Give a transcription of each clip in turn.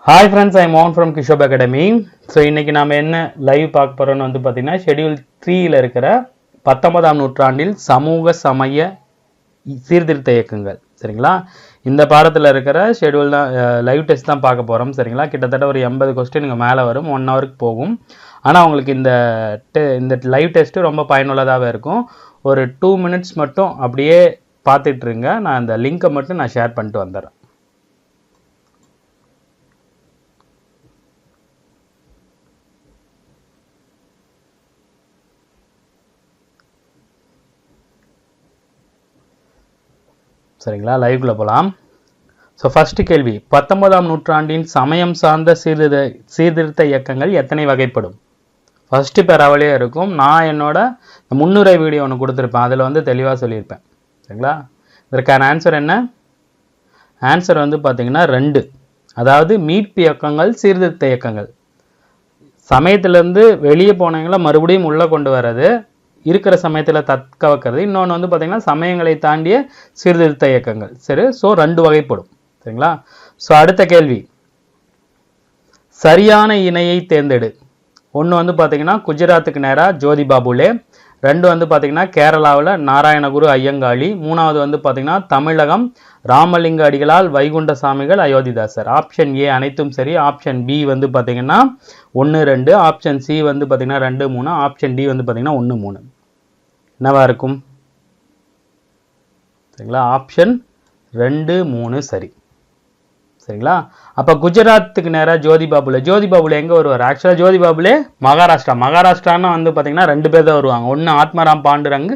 Hi friends, I am Mohan from Kishop Academy. So இன்னைக்கு நாம என்ன லைவ் பார்க்க போறோம்னு வந்து பாத்தீங்கன்னா ஷெட்யூல் 3ல இருக்கிற 19ஆம் நூற்றாண்டில் சமூக சமய சீர்திருத்த இயக்கங்கள். சரிங்களா? இந்த பாடத்துல இருக்கிற ஷெட்யூல் தான் லைவ் டெஸ்ட் தான் பார்க்க போறோம். சரிங்களா? கிட்டத்தட்ட ஒரு 80 क्वेश्चन மேல வரும். 1 ஹவருக்கு போகும். ஆனா உங்களுக்கு இந்த லைவ் டெஸ்ட் ரொம்ப பயனுள்ளதாவே இருக்கும். ஒரு 2 மினிட்ஸ் மட்டும் அப்படியே பார்த்துட்டு இருங்க. நான் அந்த லிங்கை மட்டும் நான் ஷேர் பண்ணிட்டு வந்துடுறேன். சரிங்களா? லைவ்ல போலாம். ஸோ ஃபர்ஸ்ட் கேள்வி, 19ஆம் நூற்றாண்டின் சமயம் சார்ந்த சீர்திருத்த இயக்கங்கள் எத்தனை வகைப்படும்? ஃபர்ஸ்ட் பேராவிலே இருக்கும். நான் என்னோட முன்னுரை வீடியோ ஒன்று கொடுத்துருப்பேன், அதில் வந்து தெளிவாக சொல்லியிருப்பேன். சரிங்களா? இதற்கான ஆன்சர் என்ன? ஆன்சர் வந்து பார்த்தீங்கன்னா 2. அதாவது மீட்பு இயக்கங்கள், சீர்திருத்த இயக்கங்கள். சமயத்திலேருந்து வெளியே போனவங்கள மறுபடியும் உள்ளே கொண்டு வர்றது, இருக்கிற சமயத்தில் தக்க வைக்கிறது. இன்னொன்று வந்து பார்த்தீங்கன்னா சமயங்களை தாண்டிய சீர்திருத்த இயக்கங்கள். சரி, ஸோ 2 வகைப்படும். சரிங்களா? ஸோ அடுத்த கேள்வி, சரியான இணையை தேர்ந்தெடு. ஒன்று வந்து பார்த்தீங்கன்னா குஜராத்துக்கு நேராக ஜோதிபா புலே, 2 வந்து பார்த்தீங்கன்னா கேரளாவில் நாராயணகுரு ஐயங்காளி, 3வது வந்து பார்த்தீங்கன்னா தமிழகம் ராமலிங்க அடிகளால் வைகுண்ட சாமிகள் அயோத்திதாசர். ஆப்ஷன் ஏ அனைத்தும் சரி. ஆப்ஷன் பி வந்து பார்த்தீங்கன்னா 1, 2. ஆப்ஷன் சி வந்து பார்த்தீங்கன்னா 2, 3. ஆப்ஷன் டி வந்து பார்த்தீங்கன்னா 1, 3. என்னவா இருக்கும்? சரிங்களா? ஆப்ஷன் 2, 3 சரி. சரிங்களா? அப்போ குஜராத்துக்கு நேராக ஜோதிபா புலே எங்கே வருவார்? ஆக்சுவலாக ஜோதிபா புலே மகாராஷ்டிரான்னு வந்து பார்த்தீங்கன்னா 2 பேர் தான் வருவாங்க. ஒன்று ஆத்மராம் பாண்டுரங்,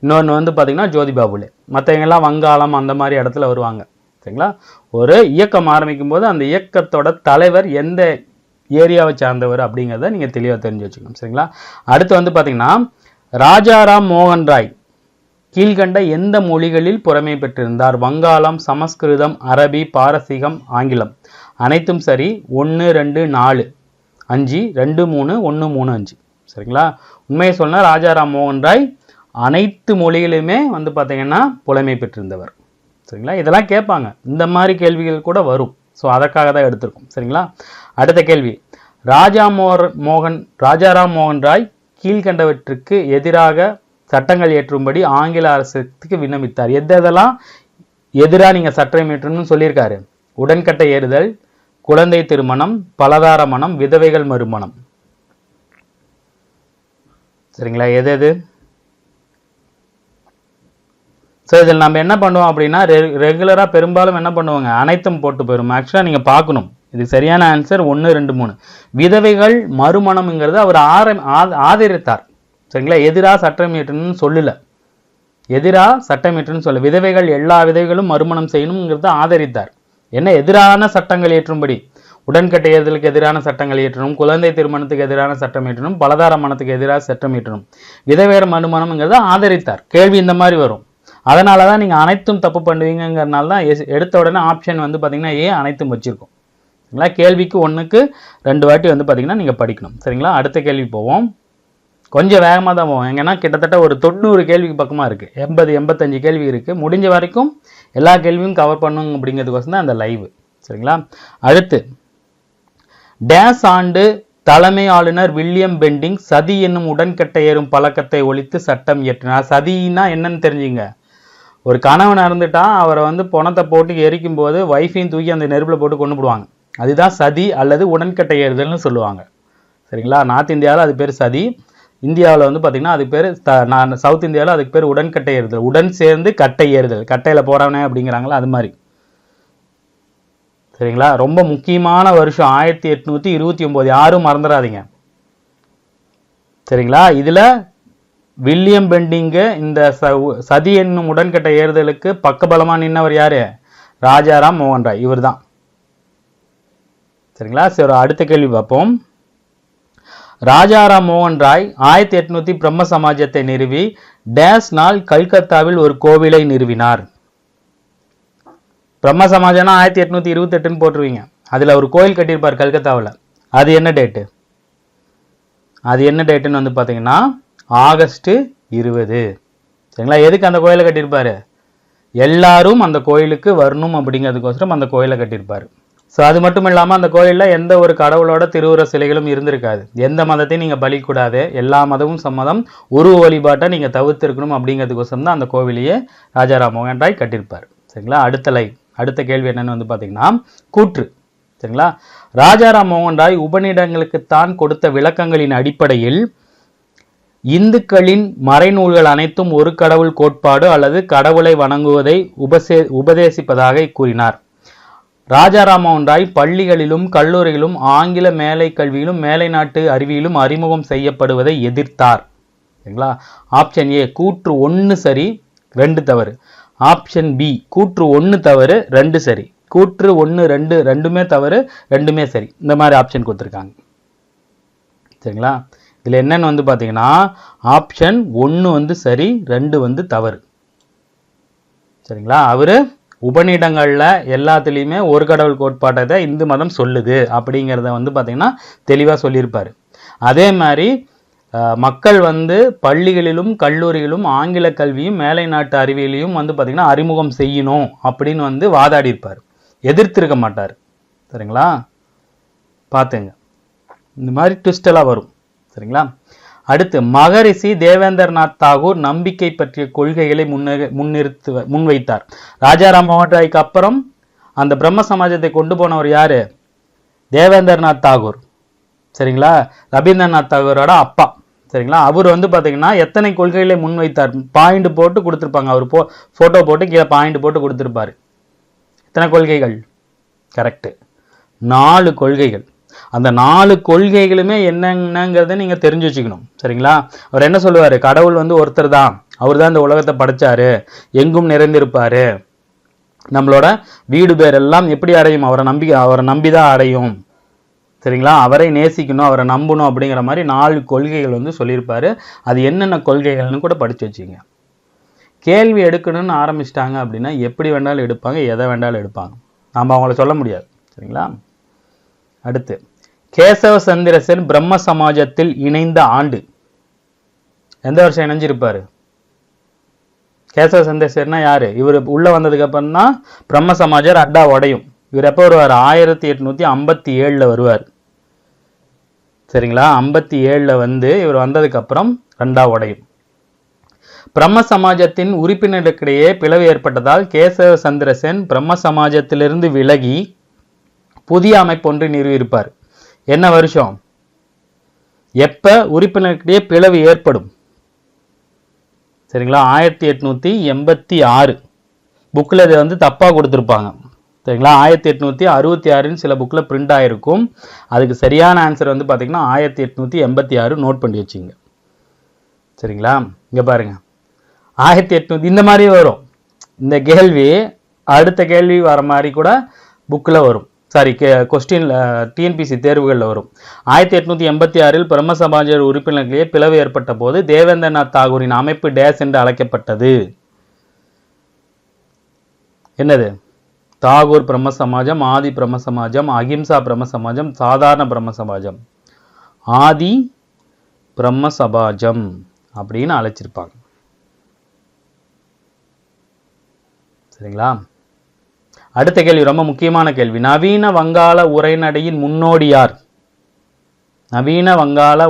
இன்னொன்று வந்து பார்த்தீங்கன்னா ஜோதிபா புலே. மற்றவங்கெல்லாம் வங்காளம் அந்த மாதிரி இடத்துல வருவாங்க. சரிங்களா? ஒரு இயக்கம் ஆரம்பிக்கும் போது அந்த இயக்கத்தோட தலைவர் எந்த ஏரியாவை சார்ந்தவர் அப்படிங்கிறத நீங்கள் தெளிவாக தெரிஞ்சு வச்சுக்கணும். சரிங்களா? அடுத்து வந்து பார்த்தீங்கன்னா ராஜாராம் மோகன் ராய் கீழ்கண்ட எந்த மொழிகளில் புலமை பெற்றிருந்தார்? வங்காளம், சமஸ்கிருதம், அரபி, பாரசீகம், ஆங்கிலம். அனைத்தும் சரி. 1, 2, 4, 5, 2, 3, 1, 3, 5. சரிங்களா? உண்மையை சொன்னால் ராஜாராம் மோகன் ராய் அனைத்து மொழிகளுமே வந்து பார்த்தீங்கன்னா புலமை பெற்றிருந்தவர். சரிங்களா? இதெல்லாம் கேட்பாங்க, இந்த மாதிரி கேள்விகள் கூட வரும். ஸோ அதற்காக தான் எடுத்திருக்கும். சரிங்களா? அடுத்த கேள்வி, ராஜாராம் மோகன் ராய் கீழ்கண்டவற்றுக்கு எதிராக சட்டங்கள் ஏற்றும்படி ஆங்கில அரசுக்கு விண்ணப்பித்தார். எதெல்லாம் எதிராக நீங்கள் சட்டம் ஏற்றணும்னு சொல்லியிருக்காரு? உடன்கட்டை ஏறுதல், குழந்தை திருமணம், பலதார மனம், விதவைகள் மறுமணம். சரிங்களா? எது? ஸோ இதில் நம்ம என்ன பண்ணுவோம் அப்படின்னா ரெகுலராக பெரும்பாலும் என்ன பண்ணுவாங்க, அனைத்தும் போட்டு போயிடும். ஆக்சுவலாக நீங்கள் பார்க்கணும், இது சரியான ஆன்சர் 1, 2, 3. விதவைகள் மறுமணம்ங்கிறது அவர் ஆதரித்தார். சரிங்களா? எதிராக சட்டம் இயற்றணும்னு சொல்லல, விதவைகள் எல்லா விதவைகளும் மறுமணம் செய்யணுங்கிறத ஆதரித்தார். என்ன எதிரான சட்டங்கள் ஏற்றும்படி? உடன்கட்டை ஏறுதலுக்கு எதிரான சட்டங்கள் இயற்றணும், குழந்தை திருமணத்துக்கு எதிரான சட்டம் இயற்றணும், பலதார மனத்துக்கு எதிராக சட்டம் இயற்றணும், விதவையர் மறுமணம்ங்கிறத ஆதரித்தார். கேள்வி இந்த மாதிரி வரும். அதனால தான் நீங்கள் அனைத்தும் தப்பு பண்ணுவீங்கிறதுனால தான் எடுத்த உடனே ஆப்ஷன் வந்து பார்த்தீங்கன்னா ஏ அனைத்தும் வச்சிருக்கோம். சரிங்களா? கேள்விக்கு 1க்கு 2 வாட்டி வந்து பார்த்தீங்கன்னா நீங்கள் படிக்கணும். சரிங்களா? அடுத்த கேள்வி போவோம். கொஞ்சம் வேகமாக தான் போவோம். எங்கன்னா கிட்டத்தட்ட ஒரு 90 கேள்விக்கு பக்கமாக இருக்குது. 80, 85 கேள்வி இருக்குது. முடிஞ்ச வரைக்கும் எல்லா கேள்வியும் கவர் பண்ணுங்க அப்படிங்கிறதுக்கோசம் தான் அந்த லைவ். சரிங்களா? அடுத்து, டேஸ் ஆண்டு தலைமை ஆளுநர் வில்லியம் பெண்டிங் சதி என்னும் உடன்கட்டை ஏறும் பழக்கத்தை ஒழித்து சட்டம் இயற்றினார். சதினா என்னன்னு தெரிஞ்சுங்க. ஒரு கணவன் இறந்துட்டா அவரை வந்து பணத்தை போட்டு எரிக்கும் போது வைஃபையும் தூக்கி அந்த நெருப்பில் போட்டு கொண்டு போடுவாங்க. அதுதான் சதி அல்லது உடன்கட்டை ஏறுதல்னு சொல்லுவாங்க. சரிங்களா? நார்த் இந்தியாவில் அது பேர் சதி, இந்தியாவில் வந்து பார்த்தீங்கன்னா அதுக்கு பேர் சவுத் இந்தியாவில் அதுக்கு பேர் உடன்கட்டை ஏறுதல். உடன் சேர்ந்து கட்டை ஏறுதல், கட்டையில் போறானே அப்படிங்கிறாங்களா, அது மாதிரி. சரிங்களா? ரொம்ப முக்கியமான வருஷம் 1829, யாரும் மறந்துடாதீங்க. சரிங்களா? இதுல வில்லியம் பெண்டிங்கு இந்த சதி என்னும் உடன்கட்டை ஏறுதலுக்கு பக்கபலமா நின்னவர் யாரு? ராஜாராம் மோகன் ராய், இவர் தான். சரிங்களா? சரி, அடுத்த கேள்வி பார்ப்போம். ராஜாராம் மோகன் ராய் 1800 பிரம்ம சமாஜத்தை நிறுவி டேஸ் நாள் கல்கத்தாவில் ஒரு கோவிலை நிறுவினார். பிரம்ம சமாஜம்னா 1828ன்னு போட்டுருவீங்க. அதில் ஒரு கோயில் கட்டியிருப்பார் கல்கத்தாவில். அது என்ன டேட்டுன்னு வந்து பார்த்தீங்கன்னா ஆகஸ்ட் 20. சரிங்களா? எதுக்கு அந்த கோயிலை கட்டியிருப்பாரு? எல்லாரும் அந்த கோயிலுக்கு வரணும் அப்படிங்கிறதுக்கோசரம் அந்த கோயிலை கட்டியிருப்பார். ஸோ அது மட்டும் இல்லாமல் அந்த கோயிலில் எந்த ஒரு கடவுளோட திருவுர சிலைகளும் இருந்திருக்காது. எந்த மதத்தையும் நீங்கள் பலிக்கூடாது, எல்லா மதமும் சம்மதம், உருவ வழிபாட்டை நீங்கள் தவிர்த்திருக்கணும் அப்படிங்கிறதுக்கோசம் தான் அந்த கோவிலையே ராஜாராம் மோகன் ராய் கட்டியிருப்பார். சரிங்களா. அடுத்த கேள்வி என்னன்னு வந்து பார்த்தீங்கன்னா கூற்று. சரிங்களா. ராஜாராம் மோகன் ராய் உபநிடங்களுக்குத்தான் கொடுத்த விளக்கங்களின் அடிப்படையில் இந்துக்களின் மறைநூல்கள் அனைத்தும் ஒரு கடவுள் கோட்பாடு அல்லது கடவுளை வணங்குவதை உபதேசிப்பதாக கூறினார். ராஜாராம் மோகன் ராய் பள்ளிகளிலும் கல்லூரிகளிலும் ஆங்கில மேலை கல்வியிலும் மேலை நாட்டு அறிவியலும் அறிமுகம் செய்யப்படுவதை எதிர்த்தார். சரிங்களா. ஆப்ஷன் ஏ கூற்று 1 சரி 2 தவறு. ஆப்ஷன் பி கூற்று 1 தவறு 2 சரி. கூற்று 1 2 ரெண்டுமே தவறு 2மே சரி. இந்த மாதிரி ஆப்ஷன் கொடுத்துருக்காங்க. சரிங்களா. இதில் என்னன்னு வந்து பார்த்தீங்கன்னா ஆப்ஷன் 1 வந்து சரி 2 வந்து தவறு. சரிங்களா. அவரு உபநிடங்கள்ல எல்லாத்துலேயுமே ஒரு கடவுள் கோட்பாட்டை தான் இந்து மதம் சொல்லுது அப்படிங்கிறத வந்து பார்த்தீங்கன்னா தெளிவாக சொல்லியிருப்பார். அதே மாதிரி மக்கள் வந்து பள்ளிகளிலும் கல்லூரிகளிலும் ஆங்கில கல்வியும் மேலை நாட்டு அறிவியலையும் வந்து பார்த்தீங்கன்னா அறிமுகம் செய்யணும் அப்படின்னு வந்து வாதாடி இருப்பார், எதிர்த்திருக்க மாட்டார். சரிங்களா. பார்த்துங்க, இந்த மாதிரி ட்விஸ்ட் எல்லாம் வரும். சரிங்களா. அடுத்து மகரிஷி தேவேந்திரநாத் தாகூர் நம்பிக்கை பற்றிய கொள்கைகளை முன்வைத்தார். ராஜாராம் மோகன் ராய்க்கு அப்புறம் அந்த பிரம்ம சமாஜத்தை கொண்டு போனவர் யாரு? தேவேந்திரநாத் தாகூர். சரிங்களா. ரவீந்திரநாத் தாகூரோட அப்பா. சரிங்களா. அவர் வந்து பார்த்தீங்கன்னா எத்தனை கொள்கைகளை முன்வைத்தார்? பாயிண்ட் போட்டு கொடுத்துருப்பாங்க. அவர் ஃபோட்டோ போட்டு கீழே பாயிண்ட் போட்டு கொடுத்துருப்பாரு. எத்தனை கொள்கைகள்? கரெக்டு, 4 கொள்கைகள். அந்த 4 கொள்கைகளுமே என்னங்கிறத நீங்க தெரிஞ்சு வச்சுக்கணும். சரிங்களா. அவர் என்ன சொல்லுவாரு? கடவுள் வந்து ஒருத்தர் தான், அவர் தான் இந்த உலகத்தை படைச்சாரு, எங்கும் நிறைந்திருப்பாரு, நம்மளோட வீடு பேர் எல்லாம் எப்படி அடையும்? அவரை நம்பிதான் அடையும். சரிங்களா. அவரை நேசிக்கணும், அவரை நம்பணும் அப்படிங்கிற மாதிரி 4 கொள்கைகள் வந்து சொல்லியிருப்பாரு. அது என்னென்ன கொள்கைகள்னு கூட படிச்சு வச்சுங்க. கேள்வி எடுக்கணும்னு ஆரம்பிச்சிட்டாங்க அப்படின்னா எப்படி வேண்டாலும் எடுப்பாங்க, எதை வேண்டாலும் எடுப்பாங்க. நம்ம அவங்கள சொல்ல முடியாது. சரிங்களா. அடுத்து கேசவ சந்திர சென் பிரம்ம சமாஜத்தில் இணைந்த ஆண்டு எந்த வருஷம் இணைஞ்சிருப்பாரு? கேசவ சந்திர சென்னா யாரு? இவர் உள்ள வந்ததுக்கு அப்புறம் தான் பிரம்ம சமாஜர் அட்டா உடையும். இவர் எப்போ வருவார்? 1857 வருவார். சரிங்களா. 57 வந்து இவர் வந்ததுக்கு அப்புறம் 2 உடையும். பிரம்ம சமாஜத்தின் உறுப்பினருக்கிடையே பிளவு ஏற்பட்டதால் கேசவ சந்திர சென் பிரம்ம சமாஜத்திலிருந்து விலகி புதிய அமைப்பு ஒன்று நிறுவியிருப்பார். என்ன வருஷம்? எப்ப உறுப்பினருக்கிடையே பிளவு ஏற்படும்? சரிங்களா. 1886. புக்கில் இதை வந்து தப்பாக கொடுத்துருப்பாங்க. சரிங்களா. 1866 சில புக்கில் பிரிண்ட் ஆகிருக்கும். அதுக்கு சரியான ஆன்சர் வந்து பார்த்தீங்கன்னா 1886. நோட் பண்ணி வச்சுங்க. சரிங்களா. இங்கே பாருங்க, 1800 இந்த மாதிரி வரும். இந்த கேள்வி அடுத்த கேள்வி வர மாதிரி கூட புக்கில் வரும். சாரி, கொஸ்டின்ல டிஎன்பிசி தேர்வுகளில் வரும். 1886 பிரம்ம சமாஜர் உறுப்பினர்களே பிளவு ஏற்பட்ட போது தேவேந்திரநாத் தாகூரின் அமைப்பு டேஸ் என்று அழைக்கப்பட்டது. என்னது? தாகூர் பிரம்ம சமாஜம், ஆதி பிரம்ம சமாஜம், அகிம்சா பிரம்ம சமாஜம், சாதாரண பிரம்ம சமாஜம். ஆதி பிரம்ம சமாஜம் அப்படின்னு அழைச்சிருப்பாங்க. சரிங்களா. அடுத்த கேள்வி ரொம்ப முக்கியமான கேள்வி. நவீன வங்காள உரைநடையின் முன்னோடி யார்? நவீன வங்காள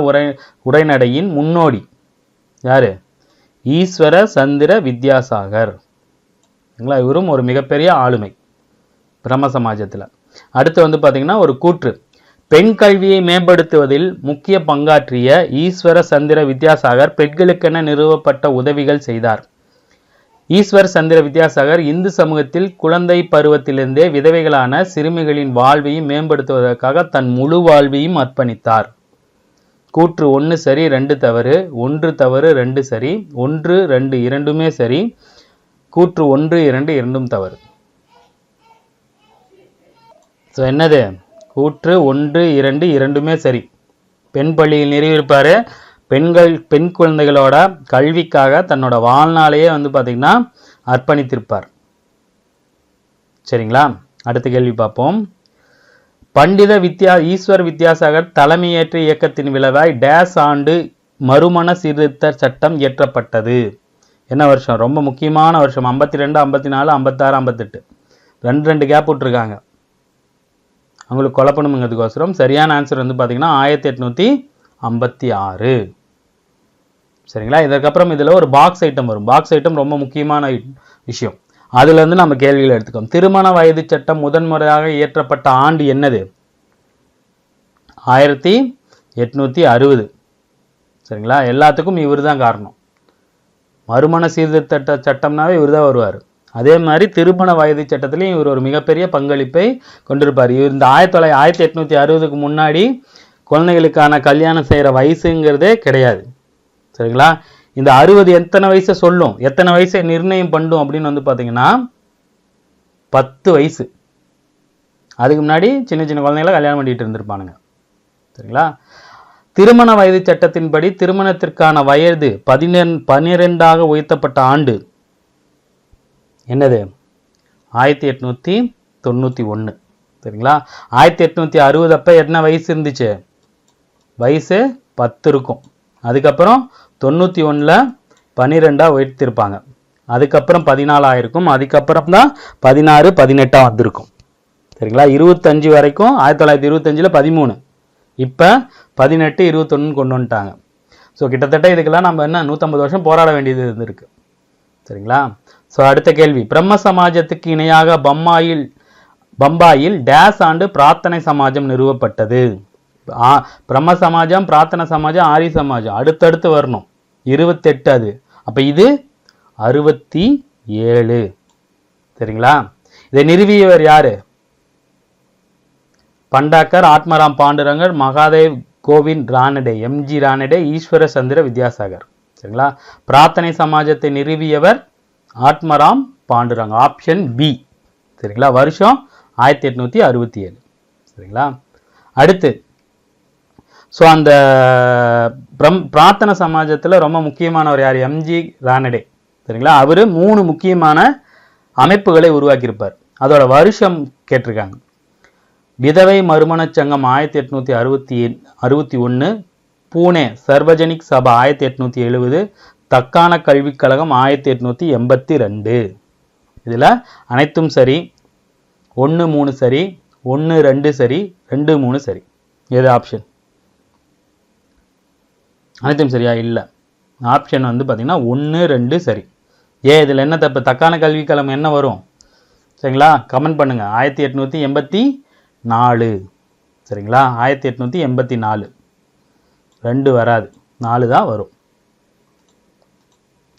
உரைநடையின் முன்னோடி யாரு? ஈஸ்வர சந்திர வித்யாசாகர். இவரும் ஒரு மிகப்பெரிய ஆளுமை பிரம்ம சமாஜத்தில். அடுத்து வந்து பார்த்தீங்கன்னா ஒரு கூற்று. பெண் கல்வியை மேம்படுத்துவதில் முக்கிய பங்காற்றிய ஈஸ்வர சந்திர வித்யாசாகர் பெண்களுக்கென நிறுவப்பட்ட உதவிகள் செய்தார். ஈஸ்வர் சந்திர வித்யாசாகர் இந்து சமூகத்தில் குழந்தை பருவத்திலிருந்தே விதவைகளான சிறுமிகளின் வாழ்வையும் மேம்படுத்துவதற்காக தன் முழு வாழ்வையும் அர்ப்பணித்தார். கூற்று 1 சரி 2 தவறு. 1 தவறு 2 சரி. 1 2 இரண்டுமே சரி. கூற்று 1 2 இரண்டும் தவறு. ஸோ என்னது? கூற்று 1 2 இரண்டுமே சரி. பெண் பள்ளியில் நிறுவியிருப்பாரு. பெண் குழந்தைகளோட கல்விக்காக தன்னோட வாழ்நாளையே வந்து பார்த்தீங்கன்னா அர்ப்பணித்திருப்பார். சரிங்களா. அடுத்த கேள்வி பார்ப்போம். பண்டித ஈஸ்வர் வித்யாசாகர் தலைமையேற்ற இயக்கத்தின் விளைவாய் டேஸ் ஆண்டு மறுமண சீர்திருத்த சட்டம் இயற்றப்பட்டது. என்ன வருஷம்? ரொம்ப முக்கியமான வருஷம். 52 54 56 58. 2 கேப் விட்டுருக்காங்க. அவங்களுக்கு குழப்பணுங்கிறதுக்கோசரம். சரியான ஆன்சர் வந்து பார்த்தீங்கன்னா 1856. சரிங்களா? இதற்கப்புறம் இதில் ஒரு பாக்ஸ் ஐட்டம் வரும். பாக்ஸ் ஐட்டம் ரொம்ப முக்கியமான விஷயம். அதுலேருந்து நம்ம கேள்விகளை எடுத்துக்கோம். திருமண வயது சட்டம் முதன்முறையாக இயற்றப்பட்ட ஆண்டு என்னது? 1860. சரிங்களா? எல்லாத்துக்கும் இவர் தான் காரணம். மறுமண சீர்திருத்த சட்டம்னாவே இவர் தான் வருவார். அதே மாதிரி திருமண வயது சட்டத்திலையும் இவர் ஒரு மிகப்பெரிய பங்களிப்பை கொண்டிருப்பார். இவர் இந்த 1860க்கு முன்னாடி குழந்தைகளுக்கான கல்யாணம் செய்கிற வயசுங்கிறதே கிடையாது. சரிங்களா? இந்த 60 எத்தனை வயசை சொல்லும், எத்தனை வயசை நிர்ணயம் பண்ணும் அப்படின்னு வந்து பார்த்தீங்கன்னா 10 வயசு. அதுக்கு முன்னாடி சின்ன சின்ன குழந்தைகளை கல்யாணம் பண்ணிட்டு இருந்திருப்பானுங்க. சரிங்களா? திருமண வயது சட்டத்தின்படி திருமணத்திற்கான வயது 12ஆக உயர்த்தப்பட்ட ஆண்டு என்னது? 1891. சரிங்களா? 1860 அப்போ என்ன வயசு இருந்துச்சு? வயசு 10 இருக்கும். அதுக்கப்புறம் 91ல் 12ஆக உயர்த்திருப்பாங்க. அதுக்கப்புறம் 14 ஆயிருக்கும். அதுக்கப்புறம் தான் 16, 18 வந்திருக்கும். சரிங்களா? 25 வரைக்கும் 1925ல் 13, இப்போ 18, 21 கொண்டு வந்துட்டாங்க. ஸோ கிட்டத்தட்ட இதுக்கெல்லாம் நம்ம என்ன 150 வருஷம் போராட வேண்டியது இருந்திருக்கு. சரிங்களா? ஸோ அடுத்த கேள்வி, பிரம்ம சமாஜத்துக்கு இணையாக பம்பாயில் டேஸ் ஆண்டு பிரார்த்தனை சமாஜம் நிறுவப்பட்டது? பிரம்ம சமாஜம், பிரார்த்தனை சமாஜம், ஆரிய சமாஜம் அடுத்தடுத்து வரணும். 28 அது. அப்போ இது 67. சரிங்களா? இதை நிறுவியவர் யாரு? பண்டாக்கர், ஆத்மராம் பாண்டுரங்கர், மகாதேவ் கோவிந்த் ரானடே, எம்ஜி ரானடே, ஈஸ்வர சந்திர வித்யாசாகர். சரிங்களா? பிரார்த்தனை சமாஜத்தை நிறுவியவர் ஆத்மராம் பாண்டுரங்க. Option B. சரிங்களா? வருஷம் 1867. சரிங்களா? அடுத்து ஸோ அந்த பிரார்த்தனை சமாஜத்தில் ரொம்ப முக்கியமானவர் யார்? எம்ஜி ரானடே. சரிங்களா? அவர் 3 முக்கியமான அமைப்புகளை உருவாக்கியிருப்பார். அதோட வருஷம் கேட்டிருக்காங்க. விதவை மறுமண சங்கம் 1861, பூனே சர்வஜனிக் சபா 1870, தக்கான கல்விக் கழகம் 1882. இதில் அனைத்தும் சரி. 1, 3 சரி, 1, 2 சரி, 2, 3 சரி. எது ஆப்ஷன்? அனைத்தும் சரியா? இல்லை. ஆப்ஷன் வந்து பார்த்தீங்கன்னா 1, 2 சரி. இதில் என்ன தப்பு? தக்கான கல்விக் கழகம் என்ன வரும்? சரிங்களா? கமெண்ட் பண்ணுங்க. 1884. சரிங்களா? 1884. 2 வராது, 4 தான் வரும்.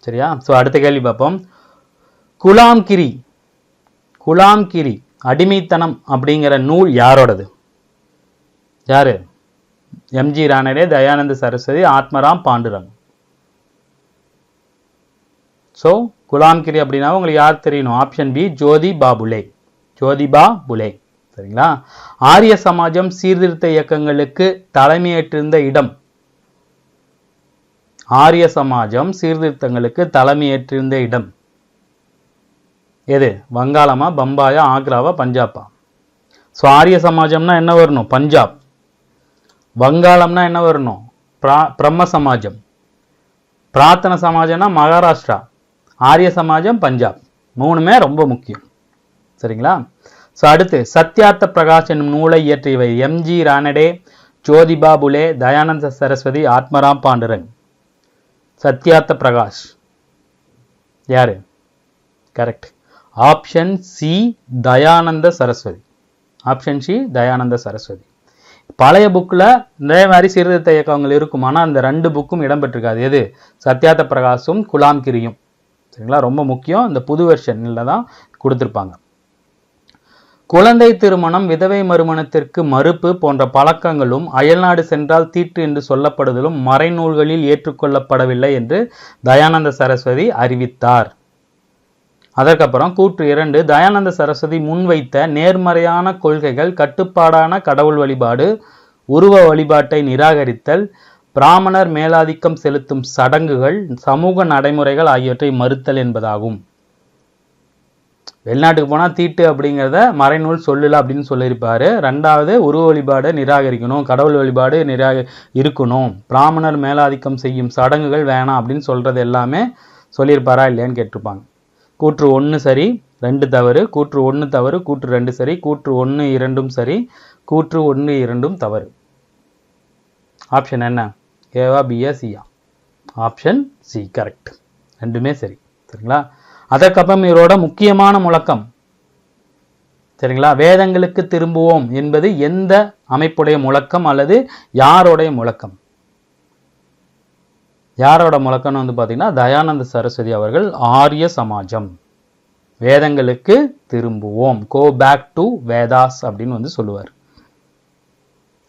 சரியா? ஸோ அடுத்த கேள்வி பார்ப்போம். குலாம்கிரி அடிமைத்தனம் அப்படிங்கிற நூல் யாரோடது? யாரு? எம்ஜி ரானடே, தயானந்த சரஸ்வதி, ஆத்மராம் பாண்டுரங். ஸோ குலாம்கிரி அப்படின்னா உங்களுக்கு யார் தெரியணும்? Option B, Jyotiba Phule. சரிங்களா? ஆரிய சமாஜம் சீர்திருத்த இயக்கங்களுக்கு தலைமையேற்றிருந்த இடம்? ஆரிய சமாஜம் சீர்திருத்தங்களுக்கு தலைமையேற்றிருந்த இடம் எது? வங்காளமா, பம்பாயா, ஆக்ராவா, பஞ்சாபா? ஸோ ஆரிய சமாஜம்னா என்ன வரணும்? பஞ்சாப். வங்காளம்னா என்ன வரணும்? பிரம்ம சமாஜம். பிரார்த்தனை சமாஜம்னா மகாராஷ்டிரா. ஆரிய சமாஜம் பஞ்சாப். 3மே ரொம்ப முக்கியம். சரிங்களா? ஸோ அடுத்து, சத்யார்த்த பிரகாஷ் என்னும் நூலை இயற்றியவை? எம்ஜி ரானடே, ஜோதிபா புலே, தயானந்த சரஸ்வதி, ஆத்மராம் பாண்டுரங். சத்யார்த்த பிரகாஷ் யாரு? Correct. Option C, Dayanand Saraswati. Option C, Dayanand Saraswati. பழைய புக்கில் இதே மாதிரி சீர்திருத்த இயக்கங்கள் இருக்கும். ஆனால் அந்த 2 புக்கும் இடம்பெற்றிருக்காது. எது? சத்யார்த்த பிரகாஷும் குலாம்கிரியும். சரிங்களா? ரொம்ப முக்கியம். இந்த புது வெர்ஷனில் தான் கொடுத்துருப்பாங்க. குழந்தை திருமணம், விதவை மறுமணத்திற்கு மறுப்பு போன்ற பழக்கங்களும் அயல்நாடு சென்றால் தீட்டு என்று சொல்லப்படுதலும் மறைநூல்களில் ஏற்றுக்கொள்ளப்படவில்லை என்று தயானந்த சரஸ்வதி அறிவித்தார். அதற்கப்புறம் கூற்று 2, தயானந்த சரஸ்வதி முன்வைத்த நேர்மறையான கொள்கைகள் கட்டுப்பாடான கடவுள் வழிபாடு, உருவ வழிபாட்டை நிராகரித்தல், பிராமணர் மேலாதிக்கம் செலுத்தும் சடங்குகள், சமூக நடைமுறைகள் ஆகியவற்றை மறுத்தல் என்பதாகும். வெளிநாட்டுக்கு போனால் தீட்டு அப்படிங்கிறத மறைநூல் சொல்லல அப்படின்னு சொல்லியிருப்பாரு. 2வது, உருவ வழிபாடை நிராகரிக்கணும், கடவுள் வழிபாடு இருக்கணும், பிராமணர் மேலாதிக்கம் செய்யும் சடங்குகள் வேணாம் அப்படின்னு சொல்றது எல்லாமே சொல்லியிருப்பாரா இல்லையான்னு கேட்டிருப்பாங்க. கூற்று 1 சரி, 2 தவறு, கூற்று 1 தவறு, கூற்று 2 சரி, கூற்று 1 2 சரி, கூற்று 1 2 தவறு. ஆப்ஷன் என்ன? ஏவா பியா சியா? Option C correct. ரெண்டுமே சரி. சரிங்களா? அதற்கப்புறம் இவரோட முக்கியமான முழக்கம் சரிங்களா, வேதங்களுக்கு திரும்புவோம் என்பது எந்த அமைப்புடைய முழக்கம் அல்லது யாருடைய முழக்கம்? யாரோட முழக்கம்னு வந்து பார்த்தீங்கன்னா தயானந்த சரஸ்வதி அவர்கள் ஆரிய சமாஜம், வேதங்களுக்கு திரும்புவோம், கோ பேக் டு வேதாஸ் அப்படின்னு வந்து சொல்லுவார்.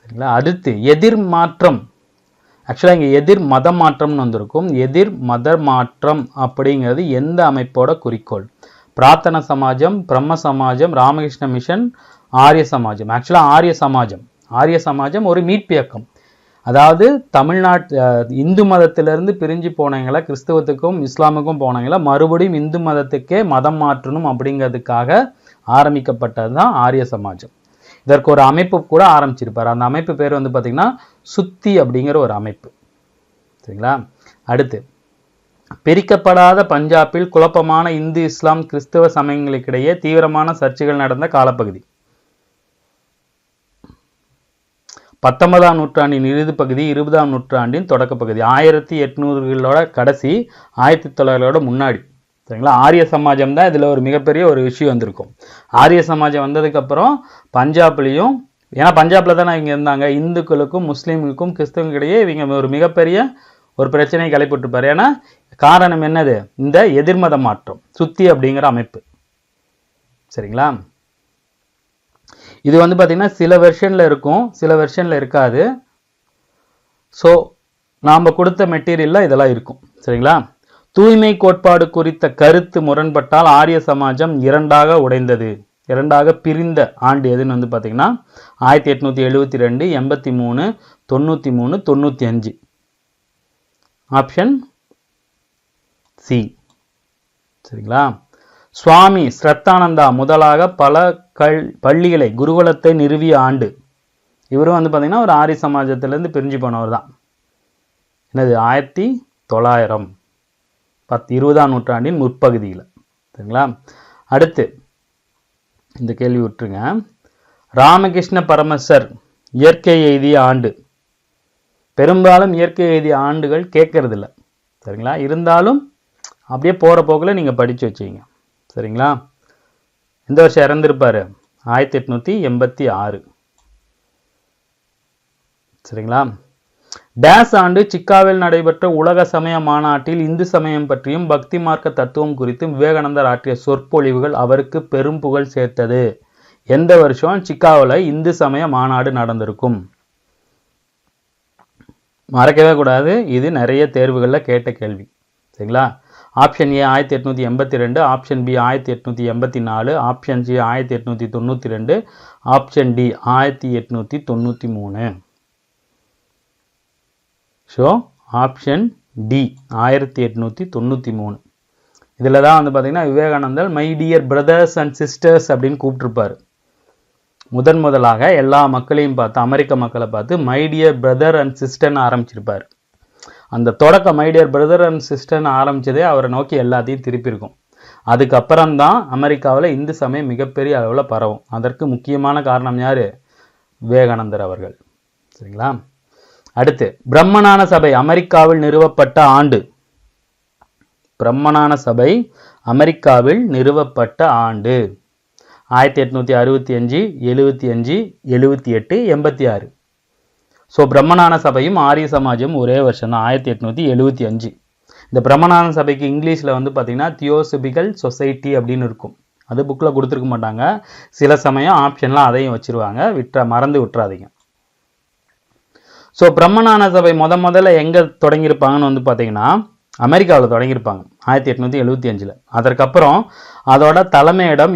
சரிங்களா? அடுத்து எதிர் மாற்றம். ஆக்சுவலாக இங்கே எதிர் மத மாற்றம்னு வந்திருக்கும். எதிர் மத மாற்றம் அப்படிங்கிறது எந்த அமைப்போட குறிக்கோள்? பிரார்த்தன சமாஜம், பிரம்ம சமாஜம், ராமகிருஷ்ண மிஷன், ஆரிய சமாஜம். ஆக்சுவலாக ஆரிய சமாஜம் ஒரு மீட்பு இயக்கம். அதாவது தமிழ்நாட்டு இந்து மதத்திலிருந்து பிரிஞ்சு போனவங்கள, கிறிஸ்தவத்துக்கும் இஸ்லாமுக்கும் போனவங்கள மறுபடியும் இந்து மதத்துக்கே மதம் மாற்றணும் அப்படிங்கிறதுக்காக ஆரம்பிக்கப்பட்டது தான் ஆரிய சமாஜம். இதற்கு ஒரு அமைப்பு கூட ஆரம்பிச்சிருப்பார். அந்த அமைப்பு பேர் வந்து பார்த்தீங்கன்னா சுத்தி அப்படிங்கிற ஒரு அமைப்பு. சரிங்களா? அடுத்து பிரிக்கப்படாத பஞ்சாபில் குழப்பமான இந்து இஸ்லாம் கிறிஸ்தவ சமயங்களுக்கிடையே தீவிரமான சர்ச்சைகள் நடந்த காலப்பகுதி. 19ஆம் நூற்றாண்டின் இறுதி பகுதி, 20ஆம் நூற்றாண்டின் தொடக்க பகுதி, 1800களோட கடைசி, 1900களோட முன்னாடி. சரிங்களா? ஆரிய சமாஜம் தான் இதில் ஒரு மிகப்பெரிய ஒரு விஷயம் வந்திருக்கும். ஆரிய சமாஜம் வந்ததுக்கப்புறம் பஞ்சாப்லேயும், ஏன்னா பஞ்சாபில் தானே இங்கே இருந்தாங்க, இந்துக்களுக்கும் முஸ்லீம்களுக்கும் கிறிஸ்தவங்களுக்கிடையே இவங்க ஒரு மிகப்பெரிய ஒரு பிரச்சனையை கிளப்பிட்டுருப்பார். ஏன்னா காரணம் என்னது? இந்த எதிர்மத மாற்றம், சுத்தி அப்படிங்கிற அமைப்பு. சரிங்களா? இது வந்து பார்த்தீங்கன்னா சில வெர்ஷனில் இருக்கும், சில வெர்ஷனில் இருக்காது. ஸோ நாம் கொடுத்த மெட்டீரியலில் இதெல்லாம் இருக்கும். சரிங்களா? தூய்மை கோட்பாடு குறித்த கருத்து முரண்பட்டால் ஆரிய சமாஜம் இரண்டாக உடைந்தது, இரண்டாக பிரிந்த ஆண்டு எதுன்னு வந்து பார்த்தீங்கன்னா 1872, 83, 93, 95. Option C. சரிங்களா? சுவாமி ஸ்ரத்தானந்தா முதலாக பல பள்ளிகளை, குருகுலத்தை நிறுவிய ஆண்டு. இவரும் வந்து பார்த்தீங்கன்னா ஒரு ஆரிய சமாஜத்திலேருந்து பிரிஞ்சு போனவர் தான். என்னது? 1900, 20ஆம் நூற்றாண்டின் முற்பகுதியில். சரிங்களா? அடுத்து இந்த கேள்வி விட்டுருங்க. ராமகிருஷ்ண பரமசர் இயற்கை எய்திய ஆண்டு. பெரும்பாலும் இயற்கை எய்திய ஆண்டுகள் கேட்கறது இல்லை. சரிங்களா? இருந்தாலும் அப்படியே போகிற போக்கில் நீங்கள் படித்து வச்சுக்கிங்க. சரிங்களா? எந்த வருஷம் இறந்துருப்பார்? 1886. சரிங்களா? டேஸ் ஆண்டு சிக்காவில் நடைபெற்ற உலக சமய மாநாட்டில் இந்து சமயம் பற்றியும் பக்தி மார்க்க தத்துவம் குறித்தும் விவேகானந்தர் ஆற்றிய சொற்பொழிவுகள் அவருக்கு பெரும் புகழ் சேர்த்தது. எந்த வருஷம் சிக்காவில் இந்து சமய மாநாடு நடந்திருக்கும்? மறக்கவே கூடாது, இது நிறைய தேர்வுகளில் கேட்ட கேள்வி. சரிங்களா? Option A 1882, option B 1884, option C 1892, option D 1893. So option D 1893. இதில் தான் வந்து பார்த்தீங்கன்னா விவேகானந்தர் my dear brothers and sisters அப்படின்னு கூப்பிட்டுருப்பார். முதலாக எல்லா மக்களையும் பார்த்து, அமெரிக்க மக்களை பார்த்து மை டியர் பிரதர் அண்ட் சிஸ்டர்னு ஆரம்பிச்சிருப்பார். அந்த தொடக்க மை டியர் பிரதர் அண்ட் சிஸ்டர்னு ஆரம்பித்ததே அவரை நோக்கி எல்லாத்தையும் திருப்பியிருக்கும். அதுக்கப்புறம்தான் அமெரிக்காவில் இந்து சமயம் மிகப்பெரிய அளவில் பரவும். அதற்கு முக்கியமான காரணம் யார்? விவேகானந்தர் அவர்கள். சரிங்களா? அடுத்து பிரம்மஞான சபை அமெரிக்காவில் நிறுவப்பட்ட ஆண்டு. பிரம்மஞான சபை அமெரிக்காவில் நிறுவப்பட்ட ஆண்டு 1865, 75, 78, 86. ஸோ பிரம்மஞான சபையும் ஆரிய சமாஜம் ஒரே வருஷம் தான், 1875. இந்த பிரம்மஞான சபைக்கு இங்கிலீஷில் வந்து பார்த்தீங்கன்னா தியோசபிகல் சொசைட்டி அப்படின்னு இருக்கும். அது புக்கில் கொடுத்துருக்க மாட்டாங்க. சில சமயம் ஆப்ஷன்லாம் அதையும் வச்சுருவாங்க, மறந்து விட்டுறாதீங்க. ஸோ பிரம்மஞான சபை முதல்ல எங்கே தொடங்கியிருப்பாங்கன்னு வந்து பார்த்தீங்கன்னா அமெரிக்காவில் தொடங்கியிருப்பாங்க 1875. அதற்கப்புறம் அதோட தலைமையிடம்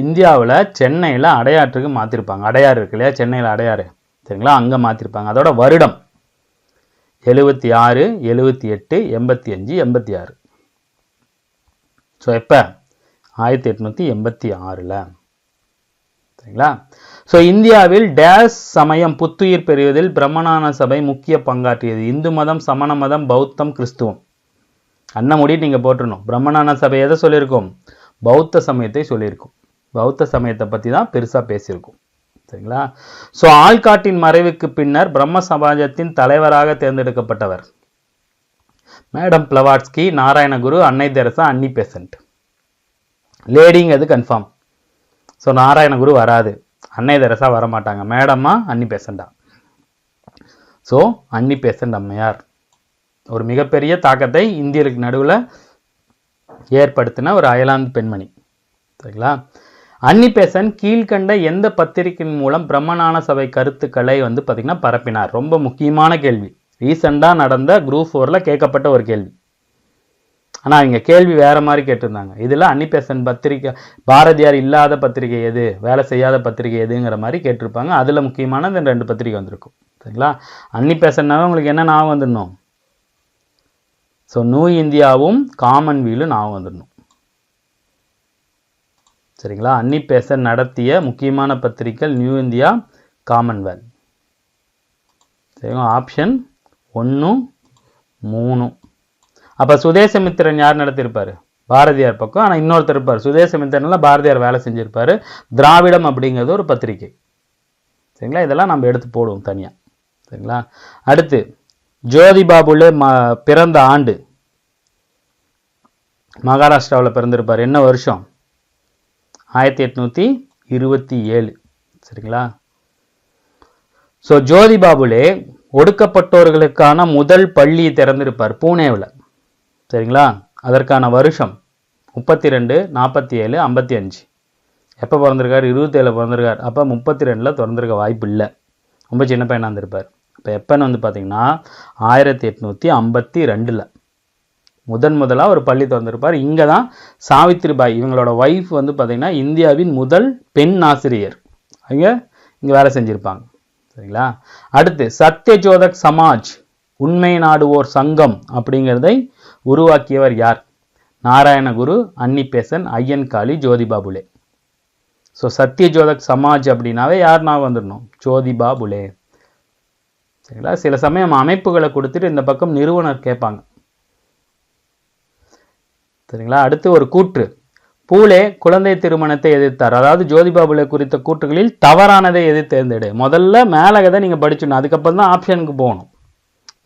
இந்தியாவில் சென்னையில் அடையாற்றுக்கு மாற்றிருப்பாங்க. அடையாறு இருக்கு இல்லையா, சென்னையில் அடையாறு, சரிங்களா, அங்கே மாற்றிருப்பாங்க. அதோட வருடம் 76, 78, 85, 86. ஸோ எப்போ? 1886. சரிங்களா? ஸோ இந்தியாவில் டேஸ் சமயம் புத்துயிர் பெறுவதில் பிரம்மஞான சபை முக்கிய பங்காற்றியது. இந்து மதம், சமண மதம், பௌத்தம், கிறிஸ்துவம். அண்ணன் முடிட்டு நீங்கள் போட்டுருணும். பிரம்மஞான சபை எதை சொல்லியிருக்கோம்? பௌத்த சமயத்தை சொல்லியிருக்கும். பௌத்த சமயத்தை பற்றி தான் பெருசாக பேசியிருக்கும். சரிங்களா? ஸோ ஆள்காட்டின் மறைவுக்கு பின்னர் பிரம்ம சமாஜத்தின் தலைவராக தேர்ந்தெடுக்கப்பட்டவர் மேடம் பிளவாட்ஸ்கி, நாராயணகுரு, அன்னை தெரசா, அன்னி பெசன்ட். லேடிங்கிறது கன்ஃபார்ம். ஸோ நாராயணகுரு வராது, அன்னை தெரசா வரமாட்டாங்க, மேடமா அன்னி பெசண்டா. ஸோ அன்னி பெசன்ட் அம்மையார் ஒரு மிகப்பெரிய தாக்கத்தை இந்தியருக்கு நடுவில் ஏற்படுத்தின ஒரு அயர்லாந்து பெண்மணி. சரிங்களா? அன்னி பெசன்ட் கீழ்கண்ட எந்த பத்திரிகையின் மூலம் பிரம்மஞான சபை கருத்துக்களை வந்து பார்த்தீங்கன்னா பரப்பினார்? ரொம்ப முக்கியமான கேள்வி. ரீசெண்டாக நடந்த குரூப் 4ல கேட்கப்பட்ட ஒரு கேள்வி. ஆனால் இங்கே கேள்வி வேற மாதிரி கேட்டிருந்தாங்க. இதில் அன்னி பெசன்ட் பத்திரிகை, பாரதியார் இல்லாத பத்திரிகை எது, வேலை செய்யாத பத்திரிகை எதுங்கிற மாதிரி கேட்டிருப்பாங்க. அதில் முக்கியமான இந்த 2 பத்திரிகை வந்திருக்கும். சரிங்களா? அன்னி பெசன்ட்னாவே உங்களுக்கு என்ன ஞாபகம் வந்துடணும்? ஸோ நியூ இந்தியாவும் காமன்வெல்த்தும் ஞாபகம் வந்துடணும். சரிங்களா? அன்னி பெசன்ட் நடத்திய முக்கியமான பத்திரிகை நியூ இந்தியா, காமன்வெல்த். சரிங்களா? ஆப்ஷன் 1, 3. அப்போ சுதேசமித்திரன் யார் நடத்தியிருப்பார்? பாரதியார் பக்கம். ஆனால் இன்னொருத்தர் இருப்பார். சுதேசமித்திரனில் பாரதியார் வேலை செஞ்சிருப்பார். திராவிடம் அப்படிங்கிறது ஒரு பத்திரிகை. சரிங்களா? இதெல்லாம் நம்ம எடுத்து போடுவோம் தனியாக. சரிங்களா? அடுத்து ஜோதிபா புலே பிறந்த ஆண்டு. மகாராஷ்டிராவில் பிறந்திருப்பார். என்ன வருஷம்? 1827. சரிங்களா? ஸோ ஜோதிபா புலே ஒடுக்கப்பட்டோர்களுக்கான முதல் பள்ளி திறந்திருப்பார் பூனேவில். சரிங்களா? அதற்கான வருஷம் 32, 47, 55. எப்போ பிறந்திருக்காரு? 27 பிறந்திருக்கார். அப்போ 32ல் திறந்திருக்க வாய்ப்பு இல்லை. ரொம்ப சின்ன பையனாக இருந்திருப்பார். இப்போ எப்போன்னு வந்து பார்த்தீங்கன்னா 1852 முதலாக ஒரு பள்ளி திறந்திருப்பார். இங்கே தான் சாவித்ரிபாய் இவங்களோட ஒய்ஃப் வந்து பார்த்தீங்கன்னா இந்தியாவின் முதல் பெண் ஆசிரியர் இங்கே வேலை செஞ்சுருப்பாங்க. சரிங்களா? அடுத்து சத்யஜோதக் சமாஜ், உண்மை நாடுவோர் சங்கம் அப்படிங்கிறதை உருவாக்கியவர் யார்? நாராயணகுரு, அன்னி பெசன்ட், ஐயன்காளி, ஜோதிபா புலே. ஸோ சத்யஜோதக் சமாஜ் அப்படின்னாவே யார் நான் வந்துடணும்? ஜோதிபா புலே. சரிங்களா? சில சமயம் அமைப்புகளை கொடுத்துட்டு இந்த பக்கம் நிறுவனர் கேட்பாங்க. சரிங்களா? அடுத்து ஒரு கூற்று. பூலே குழந்தை திருமணத்தை எதிர்த்தார். அதாவது ஜோதிபா புலே குறித்த கூற்றுகளில் தவறானதை எது தேர்ந்தெடு. முதல்ல மேலே கதை நீங்கள் படிச்சணும், அதுக்கப்புறம் தான் ஆப்ஷனுக்கு போகணும்.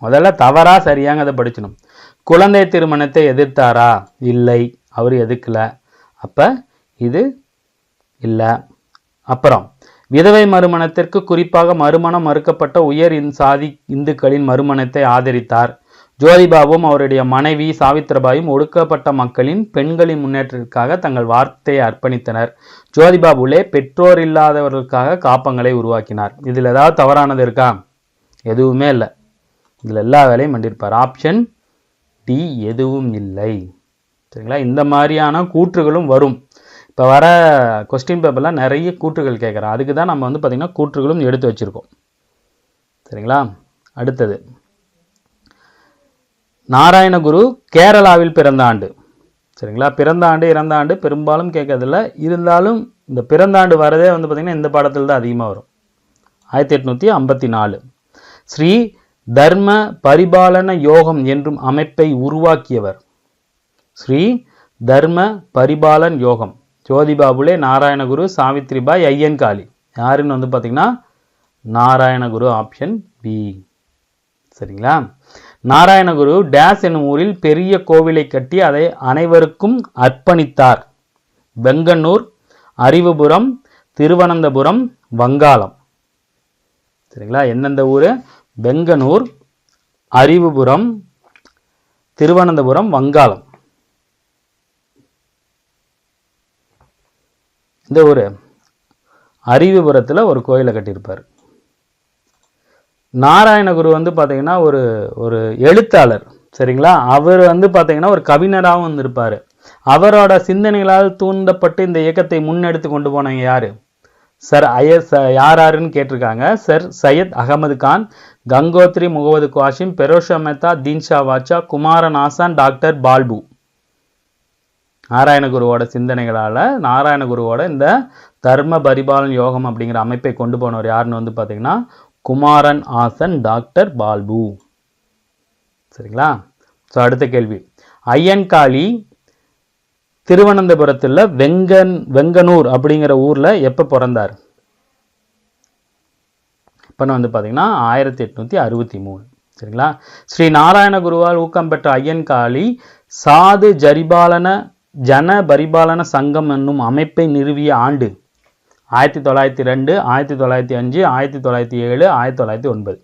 முதல்ல தவறா சரியாங்க அதை படிச்சணும். குழந்தை திருமணத்தை எதிர்த்தாரா? இல்லை, அவர் எதிர்க்கல. அப்போ இது இல்லை. அப்புறம் விதவை மறுமணத்திற்கு, குறிப்பாக மறுமணம் மறுக்கப்பட்ட உயர் சாதி இந்துக்களின் மறுமணத்தை ஆதரித்தார். ஜோதிபாவும் அவருடைய மனைவி சாவித்ரிபாயும் ஒடுக்கப்பட்ட மக்களின் பெண்களின் முன்னேற்றத்திற்காக தங்கள் வார்த்தையை அர்ப்பணித்தனர். ஜோதிபா புலே பெற்றோர் இல்லாதவர்களுக்காக காப்பங்களை உருவாக்கினார். இதில் ஏதாவது தவறானது இருக்கா? எதுவுமே இல்லை. இதில் எல்லா வேலையும் பண்ணியிருப்பார். ஆப்ஷன் டி எதுவும் இல்லை. சரிங்களா? இந்த மாதிரியான கூற்றுகளும் வரும். இப்போ வர கொஸ்டின் பேப்பர்லாம் நிறைய கூற்றுகள் கேட்குறேன். அதுக்கு தான் நம்ம வந்து பார்த்திங்கன்னா கூற்றுகளும் எடுத்து வச்சுருக்கோம். சரிங்களா? அடுத்தது நாராயணகுரு கேரளாவில் பிறந்த ஆண்டு. சரிங்களா? பிறந்த ஆண்டு இறந்த ஆண்டு பெரும்பாலும் கேட்கறதில்ல. இருந்தாலும் இந்த பிறந்த ஆண்டு வரதே வந்து பார்த்திங்கன்னா இந்த பாடத்தில் தான் அதிகமாக வரும். 1854. ஸ்ரீ தர்ம பரிபாலன யோகம் என்றும் அமைப்பை உருவாக்கியவர். ஸ்ரீ தர்ம பரிபாலன் யோகம். ஜோதிபா புலே, நாராயணகுரு, சாவித்ரிபாய், ஐயன்காளி. யாருன்னு வந்து பார்த்திங்கன்னா நாராயணகுரு. Option B. சரிங்களா? நாராயணகுரு டேஸ் என்னும் ஊரில் பெரிய கோவிலை கட்டி அதை அனைவருக்கும் அர்ப்பணித்தார். வெங்கண்ணூர், அறிவுபுரம், திருவனந்தபுரம், வங்காளம். சரிங்களா? எந்தெந்த ஊர்? வெங்கனூர், அறிவுபுரம், திருவனந்தபுரம், வங்காளம். இந்த ஒரு அறிவுபுரத்தில் ஒரு கோயிலை கட்டியிருப்பார். நாராயணகுரு வந்து பார்த்தீங்கன்னா ஒரு எழுத்தாளர். சரிங்களா? அவர் வந்து பார்த்தீங்கன்னா ஒரு கவிஞராகவும் வந்திருப்பார். அவரோட சிந்தனைகளால் தூண்டப்பட்டு இந்த இயக்கத்தை முன்னெடுத்து கொண்டு போனவங்க யாரு? சர் யாருன்னு கேட்டிருக்காங்க. சர் சையத் அகமது கான், கங்கோத்ரி முகமது குவாசிம், பெரோஷா மெஹ்தா, தீன்ஷா வாச்சா, குமாரன் ஆசான், டாக்டர் பால்பு. நாராயணகுருவோட சிந்தனைகளால் நாராயணகுருவோட இந்த தர்ம பரிபாலன் யோகம் அப்படிங்கிற அமைப்பை கொண்டு போனவர் யாருன்னு வந்து பார்த்தீங்கன்னா குமாரன் ஆசன், டாக்டர் பால்பு. சரிங்களா? ஸோ அடுத்த கேள்வி. ஐயன்காளி திருவனந்தபுரத்தில் வெங்கனூர் அப்படிங்கிற ஊரில் எப்போ பிறந்தார்? இப்போ வந்து பார்த்தீங்கன்னா 1863. சரிங்களா? ஸ்ரீ நாராயண குருவால் ஊக்கம் பெற்ற ஐயன்காளி சாது ஜன பரிபாலன சங்கம் என்னும் அமைப்பை நிறுவிய ஆண்டு 1902, 1905, 1907, 1909.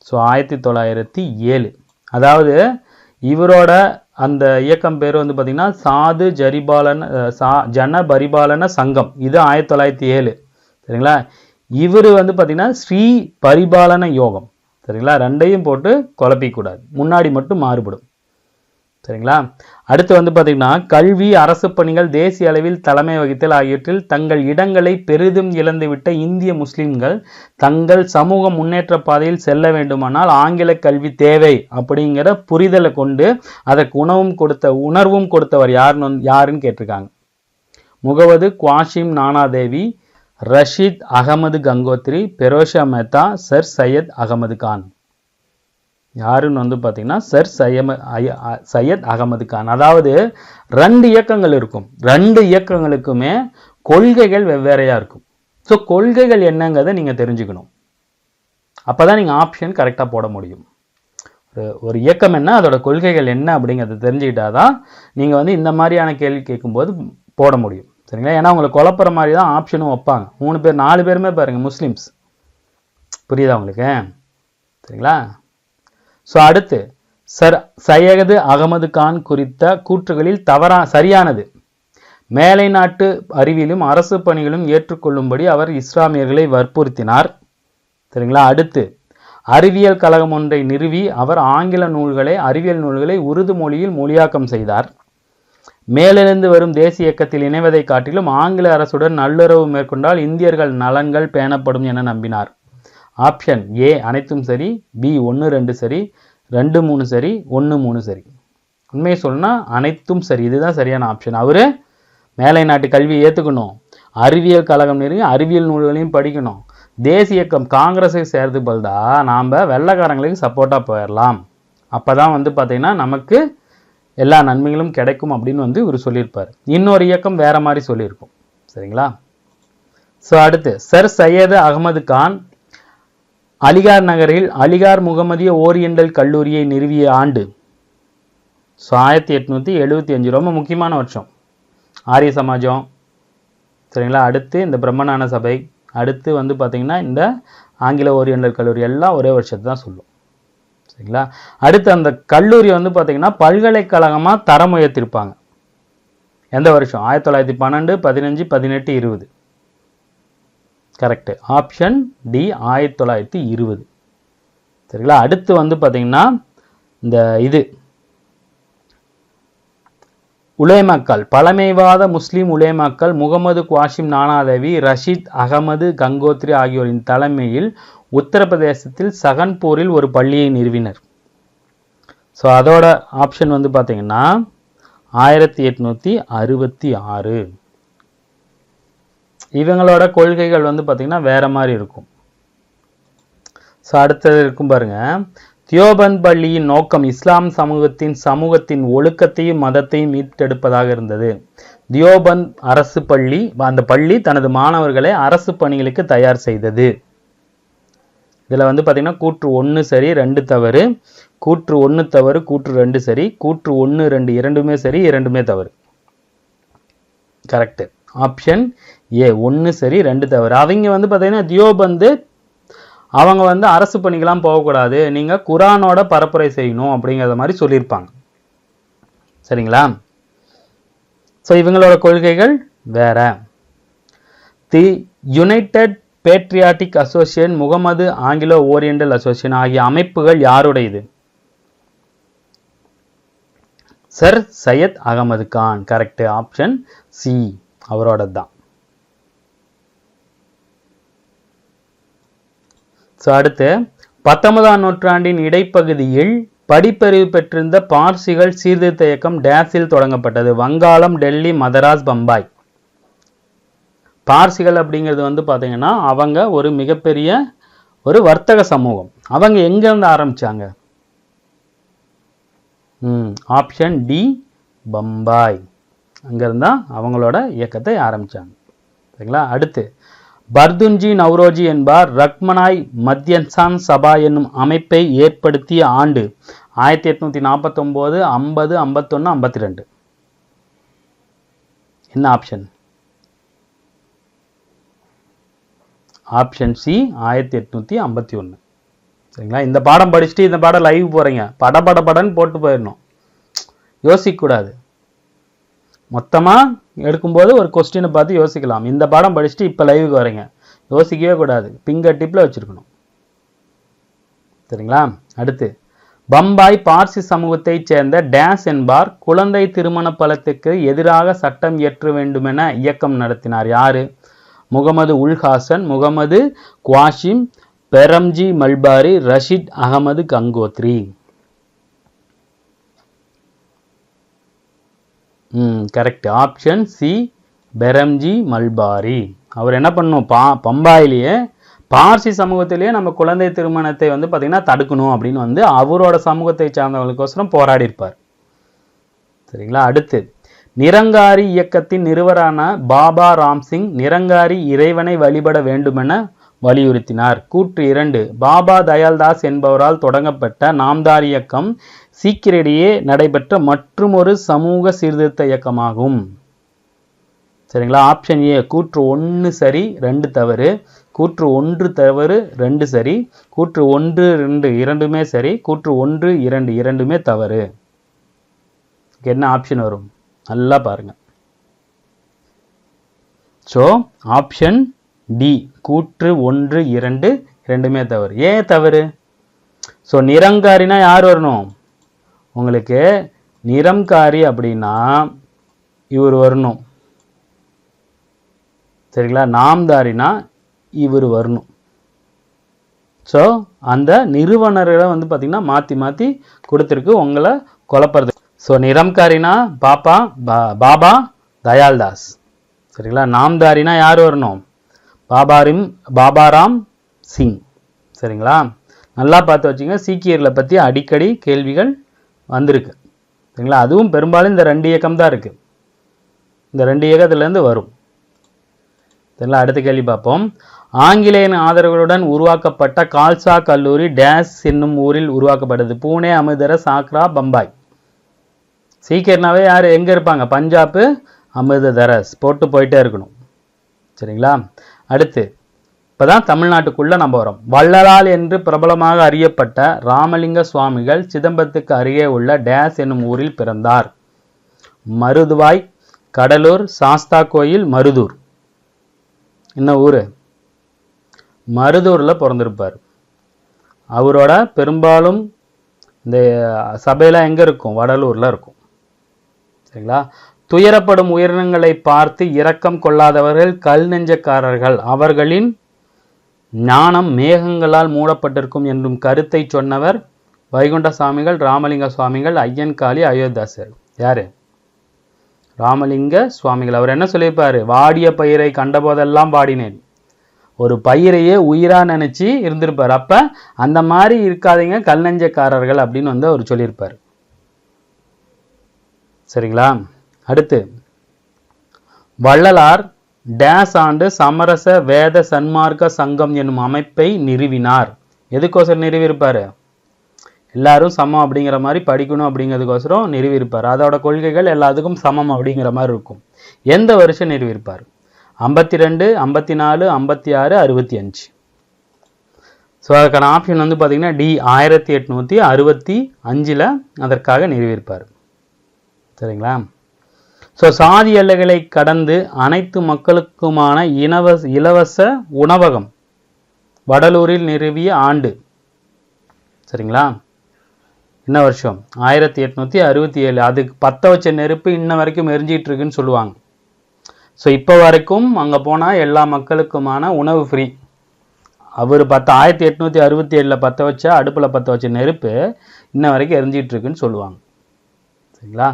ஸோ 1907. அதாவது இவரோட அந்த இயக்கம் பேர் வந்து பார்த்தீங்கன்னா சாது ஜன பரிபாலன சங்கம். இது 1907. சரிங்களா? இவர் வந்து பார்த்தீங்கன்னா ஸ்ரீ பரிபாலன யோகம். சரிங்களா? ரெண்டையும் போட்டு குழப்பிக்கூடாது, முன்னாடி மட்டும் மாறுபடும். சரிங்களா? அடுத்து வந்து பார்த்தீங்கன்னா கல்வி, அரசு பணிகள், தேசிய அளவில் தலைமை வகித்தல் ஆகியவற்றில் தங்கள் இடங்களை பெரிதும் இழந்துவிட்ட இந்திய முஸ்லிம்கள் தங்கள் சமூக முன்னேற்ற பாதையில் செல்ல வேண்டுமானால் ஆங்கில கல்வி தேவை அப்படிங்கிற புரிதலை கொண்டு அதற்கு உணர்வும் கொடுத்தவர் யாருன்னு கேட்டிருக்காங்க. முகமது குவாசிம் நானாதேவி, ரஷீத் அகமது கங்கோத்ரி, பெரோஷா மேத்தா, சர் சையத் அகமது கான். யாருன்னு வந்து பார்த்தீங்கன்னா சர் சையத் அகமது கான். அதாவது 2 இயக்கங்கள் இருக்கும், 2 இயக்கங்களுக்குமே கொள்கைகள் வெவ்வேறையா இருக்கும். ஸோ கொள்கைகள் என்னங்கிறத நீங்க தெரிஞ்சுக்கணும். அப்பதான் நீங்க ஆப்ஷன் கரெக்டா போட முடியும். ஒரு இயக்கம் என்ன, அதோட கொள்கைகள் என்ன அப்படிங்கிறத தெரிஞ்சுக்கிட்டாதான் நீங்க வந்து இந்த மாதிரியான கேள்வி கேட்கும்போது போட முடியும். சரிங்களா? ஏன்னா உங்களை குழப்புற மாதிரி தான் ஆப்ஷனும் வைப்பாங்க. 3 பேர் 4 பேருமே பாருங்க முஸ்லிம்ஸ். புரியுதா உங்களுக்கு? சரிங்களா? ஸோ அடுத்து சர் சையது அகமது கான் குறித்த கூற்றுகளில் சரியானது. மேலை நாட்டு அறிவியலும் அரசு பணிகளும் ஏற்றுக்கொள்ளும்படி அவர் இஸ்லாமியர்களை வற்புறுத்தினார். சரிங்களா? அடுத்து அறிவியல் கழகம் ஒன்றை நிறுவி அவர் அறிவியல் நூல்களை உருது மொழியில் மொழியாக்கம் செய்தார். மேலிருந்து வரும் தேசிய இயக்கத்தில் இணைவதை காட்டிலும் ஆங்கில அரசுடன் நல்லுறவு மேற்கொண்டால் இந்தியர்கள் நலன்கள் பேணப்படும் என நம்பினார். ஆப்ஷன் ஏ அனைத்தும் சரி, பி 1, 2 சரி, 2, 3 சரி, 1, 3 சரி. உண்மையை சொல்லணும்னா அனைத்தும் சரி, இதுதான் சரியான ஆப்ஷன். அவரு மேலை நாட்டு கல்வியை ஏற்றுக்கணும், அறிவியல் கழகம் நிறுவி அறிவியல் நூல்களையும் படிக்கணும், தேசிய இயக்கம் காங்கிரஸை சேர்த்து பல்தா நாம் வெள்ளைக்காரங்களுக்கு சப்போர்ட்டாக போயிடலாம், அப்போதான் வந்து பார்த்தீங்கன்னா நமக்கு எல்லா நன்மைகளும் கிடைக்கும் அப்படின்னு வந்து இவர் சொல்லியிருப்பார். இன்னொரு இயக்கம் வேற மாதிரி சொல்லியிருக்கும். சரிங்களா? ஸோ அடுத்து சர் சையது அகமது கான் அலிகார் நகரில் அலிகார் முகமதிய ஓரியண்டல் கல்லூரியை நிறுவிய ஆண்டு 1875. ரொம்ப முக்கியமான வருஷம். ஆரிய சமாஜம். சரிங்களா? அடுத்து இந்த பிரம்மஞான சபை, அடுத்து வந்து பார்த்தீங்கன்னா இந்த ஆங்கில ஓரியண்டல் கல்லூரி எல்லாம் ஒரே வருஷத்தை தான் சொல்லும். சரிங்களா? அடுத்து அந்த கல்லூரி வந்து பார்த்தீங்கன்னா பல்கலைக்கழகமாக தரம் உயர்த்திருப்பாங்க. எந்த வருஷம்? 1912, 15, 18, 20. கரெக்ட். Option D 1920. சரிங்களா? அடுத்து வந்து பார்த்தீங்கன்னா இந்த உலேமாக்கள், பழமைவாத முஸ்லீம் உலேமாக்கள் முகமது குவாசிம் நானாதேவி, ரஷீத் அகமது கங்கோத்ரி ஆகியோரின் தலைமையில் உத்தரப்பிரதேசத்தில் சகன்பூரில் ஒரு பள்ளியை நிறுவினர். ஸோ அதோட ஆப்ஷன் வந்து பார்த்தீங்கன்னா 1866. இவங்களோட கொள்கைகள் வந்து பார்த்தீங்கன்னா வேற மாதிரி இருக்கும். ஸோ அடுத்தது இருக்கும் பாருங்க. தியோபந்த் பள்ளியின் நோக்கம் இஸ்லாம் சமூகத்தின் ஒழுக்கத்தையும் மதத்தையும் மீட்டெடுப்பதாக இருந்தது. தியோபந்த் அரசு பள்ளி, அந்த பள்ளி தனது மாணவர்களை அரசு பணிகளுக்கு தயார் செய்தது. இதில் வந்து பார்த்தீங்கன்னா கூற்று 1 சரி, 2 தவறு, கூற்று 1 தவறு, கூற்று 2 சரி, கூற்று 1, 2 இரண்டுமே சரி, இரண்டுமே தவறு. கரெக்ட். ஆப்ஷன் ஏ 1 சரி, 2 தவறு. அவங்க வந்து பார்த்தீங்கன்னா தியோபந்து அவங்க வந்து அரசு பணிக்கெல்லாம் போகக்கூடாது, நீங்கள் குரானோட பரப்புரை செய்யணும் அப்படிங்கிறத மாதிரி சொல்லியிருப்பாங்க. சரிங்களா? ஸோ இவங்களோட கொள்கைகள் வேற. The United Patriotic Association, Muhammad Anglo Oriental Association ஆகிய அமைப்புகள் யாருடையது? Sir Syed Ahmed Khan. Correct. Option C அவரோட தான். ஸோ அடுத்து 19ஆம் நூற்றாண்டின் இடைப்பகுதியில் படிப்பறிவு பெற்றிருந்த பார்சிகள் சீர்திருத்த இயக்கம் டேஸில் தொடங்கப்பட்டது. வங்காளம், டெல்லி, மதராஸ், பம்பாய். பார்சிகள் அப்படிங்கிறது வந்து பார்த்தீங்கன்னா அவங்க ஒரு மிகப்பெரிய ஒரு வர்த்தக சமூகம். அவங்க எங்கேருந்து ஆரம்பிச்சாங்க? Option D Bombay. அங்கிருந்தா அவங்களோட இயக்கத்தை ஆரம்பிச்சாங்க. சரிங்களா? அடுத்து பர்துன்ஜி நவ்ரோஜி என்பார் ரக்மனாய் மத்யன்சான் சபா என்னும் அமைப்பை ஏற்படுத்திய ஆண்டு 1849, 50, 51, 52. என்ன ஆப்ஷன்? Option C 1851. சரிங்களா? இந்த பாடம் படிச்சுட்டு இந்த பாடம் லைவ் போறீங்க, படன்னு போட்டு போயிடணும், யோசிக்கக்கூடாது. மொத்தமாக எடுக்கும்போது ஒரு கொஸ்டினை பார்த்து யோசிக்கலாம். இந்த பாடம் படிச்சுட்டு இப்போ லைவுக்கு வரீங்க, யோசிக்கவே கூடாது, பிங்கர் டிப்பில் வச்சுருக்கணும். சரிங்களா? அடுத்து பம்பாய் பார்சி சமூகத்தைச் சேர்ந்த டேஸ் என்பார் குழந்தை திருமண பலத்துக்கு எதிராக சட்டம் இயற்ற வேண்டுமென இயக்கம் நடத்தினார். யாரு? Mohammed ul Hasan, Mohammed Qasim, Behramji Malabari, Rashid Ahmed Gangotri. Correct. Option C Behramji Malabari. அவர் என்ன பண்ணும், பம்பாயிலேயே பார்சி சமூகத்திலேயே நம்ம குழந்தை திருமணத்தை வந்து பார்த்திங்கன்னா தடுக்கணும் அப்படின்னு வந்து அவரோட சமூகத்தை சார்ந்தவங்களுக்கோசரம் போராடி இருப்பார். சரிங்களா? அடுத்து நிரங்காரி இயக்கத்தின் நிறுவரான பாபா ராம்சிங் நிரங்காரி இறைவனை வழிபட வேண்டுமென வலியுறுத்தினார். கூற்று 2. பாபா தயால்தாஸ் என்பவரால் தொடங்கப்பட்ட நாம்தார் இயக்கம் சீக்கியரிடையே நடைபெற்ற மற்றுமொரு சமூக சீர்திருத்த இயக்கமாகும். சரிங்களா? ஆப்ஷன் ஏ கூற்று 1 சரி 2 தவறு, கூற்று 1 தவறு 2 சரி, கூற்று 1 2 இரண்டுமே சரி, கூற்று 1 2 இரண்டுமே தவறு. என்ன ஆப்ஷன் வரும்? நல்லா பாருங்க. ஸோ ஆப்ஷன் டி கூற்று 1 2 இரண்டுமே தவறு. ஏன் தவறு? ஸோ நிரங்காரினா யார் வரணும் உங்களுக்கு? நிரங்காரி அப்படின்னா இவர் வரணும். சரிங்களா? நாம்தாரினா இவர் வரணும். ஸோ அந்த நிறுவனர்களை வந்து பார்த்திங்கன்னா மாற்றி மாற்றி கொடுத்துருக்கு உங்களை குழப்பறது. ஸோ நிரங்காரினா பாபா தயால்தாஸ். சரிங்களா? நாம்தாரினா யார் வரணும்? பாபாராம் சிங். சரிங்களா? நல்லா பார்த்து வச்சுங்க. சீக்கியர்களை பற்றி அடிக்கடி கேள்விகள் வந்திருக்கு. சரிங்களா? அதுவும் பெரும்பாலும் இந்த 2 இயக்கம் தான் இருக்குது. இந்த 2 இயக்கத்துலேருந்து வரும். சரிங்களா? அடுத்த கேள்வி பார்ப்போம். ஆங்கிலேயன் ஆதரவுடன் உருவாக்கப்பட்ட கால்சா கல்லூரி டேஸ் என்னும் ஊரில் உருவாக்கப்பட்டது. பூனே, அமிர்தசரஸ், ஆக்ரா, பம்பாய். சீக்கியர்னாவே யார் எங்கே இருப்பாங்க? பஞ்சாப், அமிர்தசரஸ் போட்டு போயிட்டே இருக்கணும். சரிங்களா? அடுத்து இப்போதான் தமிழ்நாட்டுக்குள்ளே நம்ம வரோம். வள்ளலால் என்று பிரபலமாக அறியப்பட்ட ராமலிங்க சுவாமிகள் சிதம்பரத்துக்கு அருகே உள்ள டேஸ் என்னும் ஊரில் பிறந்தார். மருதுவாய், கடலூர், சாஸ்தா கோயில், மருதூர். என்ன ஊர்? மருதூரில் பிறந்திருப்பார். அவரோட பெரும்பாலும் இந்த சபையில் எங்கே இருக்கும்? வடலூரில் இருக்கும். சரிங்களா? துயரப்படும் உயிரினங்களை பார்த்து இரக்கம் கொள்ளாதவர்கள் கல் நெஞ்சக்காரர்கள், அவர்களின் ஞானம் மேகங்களால் மூடப்பட்டிருக்கும் என்னும் கருத்தை சொன்னவர் வைகுண்ட சாமிகள், ராமலிங்க சுவாமிகள், ஐயன்காளி, அயோத்தியாசர். யாரு? ராமலிங்க சுவாமிகள். அவர் என்ன சொல்லியிருப்பாரு? வாடிய பயிரை கண்டபோதெல்லாம் பாடினேன். ஒரு பயிரையே உயிரா நினைச்சு இருந்திருப்பார். அப்ப அந்த மாதிரி இருக்காதீங்க கல் நெஞ்சக்காரர்கள் அப்படின்னு வந்து அவர் சொல்லியிருப்பார். சரிங்களா? அடுத்து வள்ளலார் டேஸ் ஆண்டு சமரச வேத சன்மார்க்க சங்கம் என்னும் அமைப்பை நிறுவினார். எதுக்கோசரம் நிறுவியிருப்பாரு? எல்லாரும் சமம் அப்படிங்கிற மாதிரி படிக்கணும் அப்படிங்கிறதுக்கோசரம் நிறுவியிருப்பார். அதோட கொள்கைகள் எல்லாத்துக்கும் சமம் அப்படிங்கிற மாதிரி இருக்கும். எந்த வருஷம் நிறுவியிருப்பார்? 52, 54, 56, 65. ஸோ அதுக்கான ஆப்ஷன் வந்து பார்த்தீங்கன்னா டி 1865 அதற்காக நிறுவியிருப்பார். சரிங்களா? ஸோ சாதி எல்லைகளை கடந்து அனைத்து மக்களுக்குமான இலவச உணவகம் வடலூரில் நிறுவிய ஆண்டு. சரிங்களா? என்ன வருஷம்? 1867. அதுக்கு பற்ற வச்ச நெருப்பு இன்ன வரைக்கும் எரிஞ்சிட்டு இருக்குன்னு சொல்லுவாங்க. ஸோ இப்போ வரைக்கும் அங்கே போனால் எல்லா மக்களுக்குமான உணவு ஃப்ரீ. அவர் 1867 பற்ற வச்ச அடுப்பில் பற்ற வச்ச நெருப்பு இன்ன வரைக்கும் எரிஞ்சிட்டு இருக்குன்னு சொல்லுவாங்க. சரிங்களா?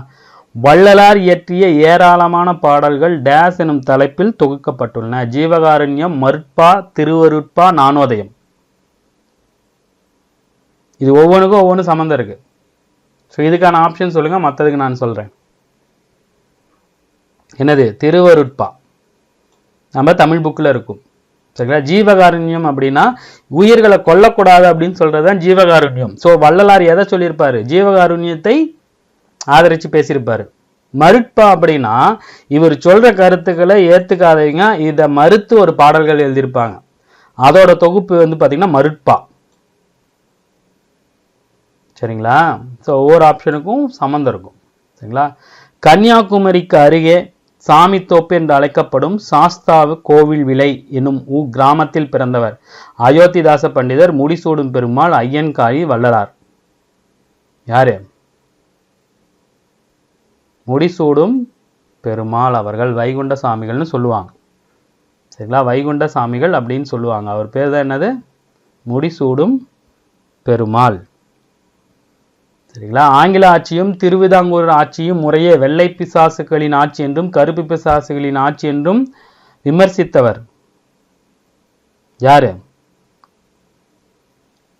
வள்ளலார் இயற்றிய ஏராளமான பாடல்கள் டேஸ் எனும் தலைப்பில் தொகுக்கப்பட்டுள்ளன. ஜீவகாருண்யம், மருட்பா, திருவருட்பா, ஞானோதயம். இது ஒவ்வொன்றுக்கும் ஒவ்வொன்றும் சம்மந்தம் இருக்கு. ஸோ இதுக்கான ஆப்ஷன் சொல்லுங்க, மற்றதுக்கு நான் சொல்றேன். என்னது? திருவருட்பா. நம்ம தமிழ் புக்கில் இருக்கும். சரிங்களா? ஜீவகாருண்யம் அப்படின்னா உயிர்களை கொல்லக்கூடாது அப்படின்னு சொல்றதுதான் ஜீவகாருண்யம். ஸோ வள்ளலார் எதை சொல்லியிருப்பாரு? ஜீவகாருண்யத்தை ஆதரிச்சு பேசியிருப்பாரு. மருட்பா அப்படின்னா இவர் சொல்ற கருத்துக்களை ஏத்துக்காதவங்க இதை மறுத்து ஒரு பாடல்கள் எழுதியிருப்பாங்க. அதோட தொகுப்பு வந்து பாத்தீங்கன்னா மருட்பா. சரிங்களா? ஸோ ஒவ்வொரு ஆப்ஷனுக்கும் சம்மந்தம் இருக்கும். சரிங்களா? கன்னியாகுமரிக்கு அருகே சாமித்தோப்பு என்று அழைக்கப்படும் சாஸ்தாவு கோவில் விலை என்னும் கிராமத்தில் பிறந்தவர் அயோத்திதாச பண்டிதர், முடிசூடும் பெருமாள், ஐயன்காரி, வள்ளலார். யாரு? முடிசூடும் பெருமாள் அவர்கள் வைகுண்ட சாமிகள்னு சொல்லுவாங்க. சரிங்களா? வைகுண்ட சாமிகள் அப்படின்னு சொல்லுவாங்க. அவர் பேர் தான் என்னது? முடிசூடும் பெருமாள். சரிங்களா? ஆங்கில ஆட்சியும் திருவிதாங்கூர் ஆட்சியும் முறையே வெள்ளை பிசாசுகளின் ஆட்சி என்றும் கருப்பு பிசாசுகளின் ஆட்சி என்றும் விமர்சித்தவர் யாரு?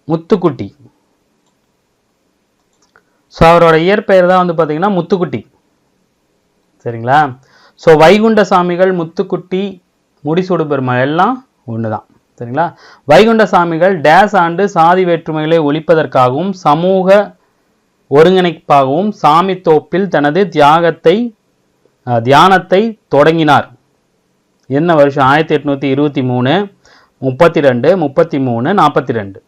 முத்துக்குட்டி. ஸோ அவரோட இயற்பெயர் தான் வந்து பார்த்தீங்கன்னா முத்துக்குட்டி. சரிங்களா? ஸோ வைகுண்ட சாமிகள், முத்துக்குட்டி, முடிசூடு பெருமாள் எல்லாம் ஒன்று தான். சரிங்களா? வைகுண்ட சாமிகள் டேஸ் ஆண்டு சாதி வேற்றுமைகளை ஒழிப்பதற்காகவும் சமூக ஒருங்கிணைப்பாகவும் சாமித்தோப்பில் தனது தியானத்தை தொடங்கினார். என்ன வருஷம்? 1823, 32, 33, 42.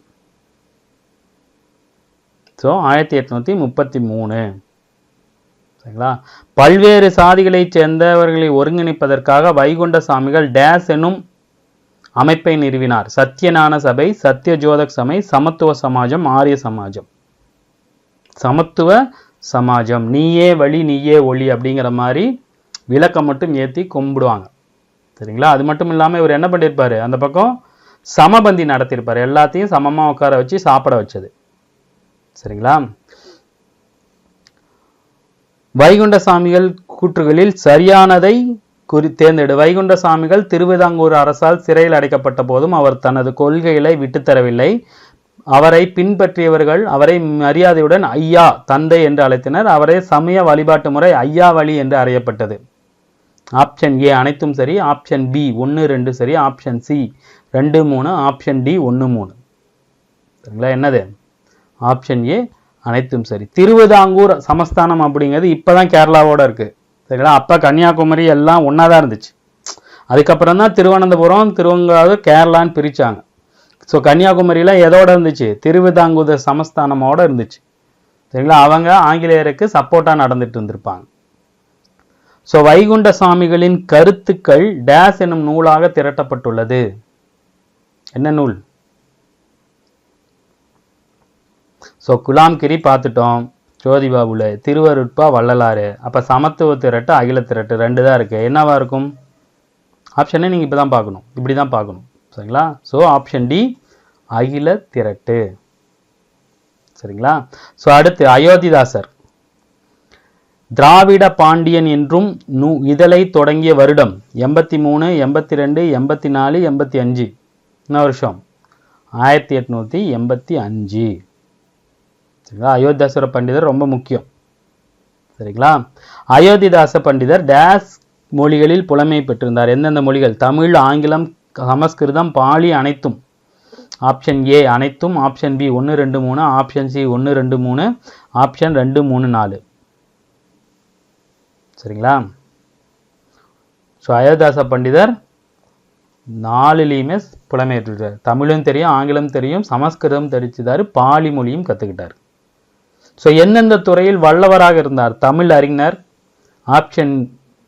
ஸோ 1833. சரிங்களா? பல்வேறு சாதிகளை சேர்ந்தவர்களை ஒருங்கிணைப்பதற்காக வைகுண்ட சாமிகள் டேஸ் எனும் அமைப்பை நிறுவினார். சத்தியஞான சபை, சத்திய ஜோதக் சபை, சமத்துவ சமாஜம், ஆரிய சமாஜம். சமத்துவ சமாஜம், நீயே வழி நீயே ஒளி அப்படிங்கிற மாதிரி விளக்கம் மட்டும் ஏற்றி கும்பிடுவாங்க. சரிங்களா? அது மட்டும் இல்லாமல் இவர் என்ன பண்ணியிருப்பாரு? அந்த பக்கம் சமபந்தி நடத்தியிருப்பார். எல்லாத்தையும் சமமாக உட்கார வச்சு சாப்பிட வச்சது. சரிங்களா? வைகுண்ட சாமிகள் கூற்றுகளில் சரியானதை தேர்ந்தெடு. வைகுண்ட சாமிகள் திருவிதாங்கூர் அரசால் சிறையில் அடைக்கப்பட்ட போதும் அவர் தனது கொள்கைகளை விட்டுத்தரவில்லை. அவரை பின்பற்றியவர்கள் அவரை மரியாதையுடன் ஐயா, தந்தை என்று அழைத்தனர். அவரை சமய வழிபாட்டு முறை ஐயா வழி என்று அறியப்பட்டது. ஆப்ஷன் ஏ அனைத்தும் சரி, ஆப்ஷன் பி 1, 2 சரி, ஆப்ஷன் சி 2, 3, ஆப்ஷன் டி 1, 3. சரிங்களா? என்னது? ஆப்ஷன் ஏ அனைத்தும் சரி. திருவிதாங்கூர் சமஸ்தானம் அப்படிங்கிறது இப்போதான் கேரளாவோட இருக்கு. சரிங்களா? அப்போ கன்னியாகுமரி எல்லாம் ஒன்றா தான் இருந்துச்சு. அதுக்கப்புறம் தான் திருவனந்தபுரம், திருவங்காடு, கேரளான்னு பிரித்தாங்க. ஸோ கன்னியாகுமரியில் எதோட இருந்துச்சு? திருவிதாங்கூர் சமஸ்தானமோட இருந்துச்சு. சரிங்களா? அவங்க ஆங்கிலேயருக்கு சப்போர்ட்டாக நடந்துட்டு இருந்திருப்பாங்க. ஸோ வைகுண்ட சாமிகளின் கருத்துக்கள் டேஸ் என்னும் நூலாக திரட்டப்பட்டுள்ளது. என்ன நூல்? ஸோ குலாம்கிரி பார்த்துட்டோம், ஜோதிபாபுல, திருவருட்பா, வள்ளலாறு. அப்போ சமத்துவ திரட்டு, அகில திரட்டு 2 தான் இருக்கு. என்னவா இருக்கும்? ஆப்ஷனை நீங்கள் இப்போ தான் பார்க்கணும், இப்படி தான் பார்க்கணும். சரிங்களா? ஸோ ஆப்ஷன் டி அகில திரட்டு. சரிங்களா? ஸோ அடுத்து அயோத்திதாசர். திராவிட பாண்டியன் என்றும் இதழை தொடங்கிய வருடம் 83, 82, 84, 85. என்ன வருஷம்? 1885. சரிங்களா? அயோத்திதாசர பண்டிதர் ரொம்ப முக்கியம். சரிங்களா? அயோத்திதாச பண்டிதர் டேஸ் மொழிகளில் புலமை பெற்றிருந்தார். எந்தெந்த மொழிகள்? தமிழ், ஆங்கிலம், சமஸ்கிருதம், பாலி அனைத்தும். ஆப்ஷன் ஏ அனைத்தும், option B 1, 2, 3, option C 1, 2, 3, option 2, 3, 4. சரிங்களா? ஸோ அயோத்திதாச பண்டிதர் 4லையுமே புலமை பெற்றிருக்கார். தமிழும் தெரியும், ஆங்கிலம் தெரியும், சமஸ்கிருதம் தெரிச்சுதாரு, பாலி மொழியும் கற்றுக்கிட்டார். ஸோ எந்தெந்த துறையில் வல்லவராக இருந்தார்? தமிழ் அறிஞர், ஆப்ஷன்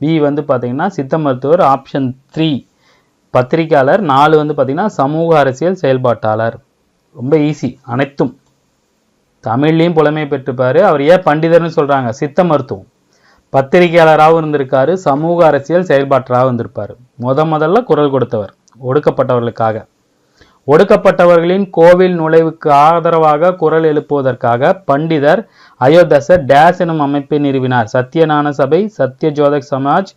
பி வந்து பார்த்தீங்கன்னா சித்த மருத்துவர், ஆப்ஷன் 3 பத்திரிகையாளர், 4 வந்து பார்த்தீங்கன்னா சமூக அரசியல் செயல்பாட்டாளர். ரொம்ப ஈஸி. அனைத்தும் தமிழ்லையும் புலமை பெற்றிருப்பாரு. அவர் ஏன் பண்டிதர்னு சொல்கிறாங்க? சித்த மருத்துவம். பத்திரிகையாளராகவும் இருந்திருக்காரு, சமூக அரசியல் செயல்பாட்டராகவும் இருந்திருப்பார். முதல்ல குரல் கொடுத்தவர் ஒடுக்கப்பட்டவர்களுக்காக. ஒடுக்கப்பட்டவர்களின் கோவில் நுழைவுக்கு ஆதரவாக குரல் எழுப்புவதற்காக பண்டிதர் அயோத்திதாசர் டேஸ் எனும் அமைப்பை நிறுவினார். சத்தியஞான சபை, சத்திய ஜோதக் சமாஜ்,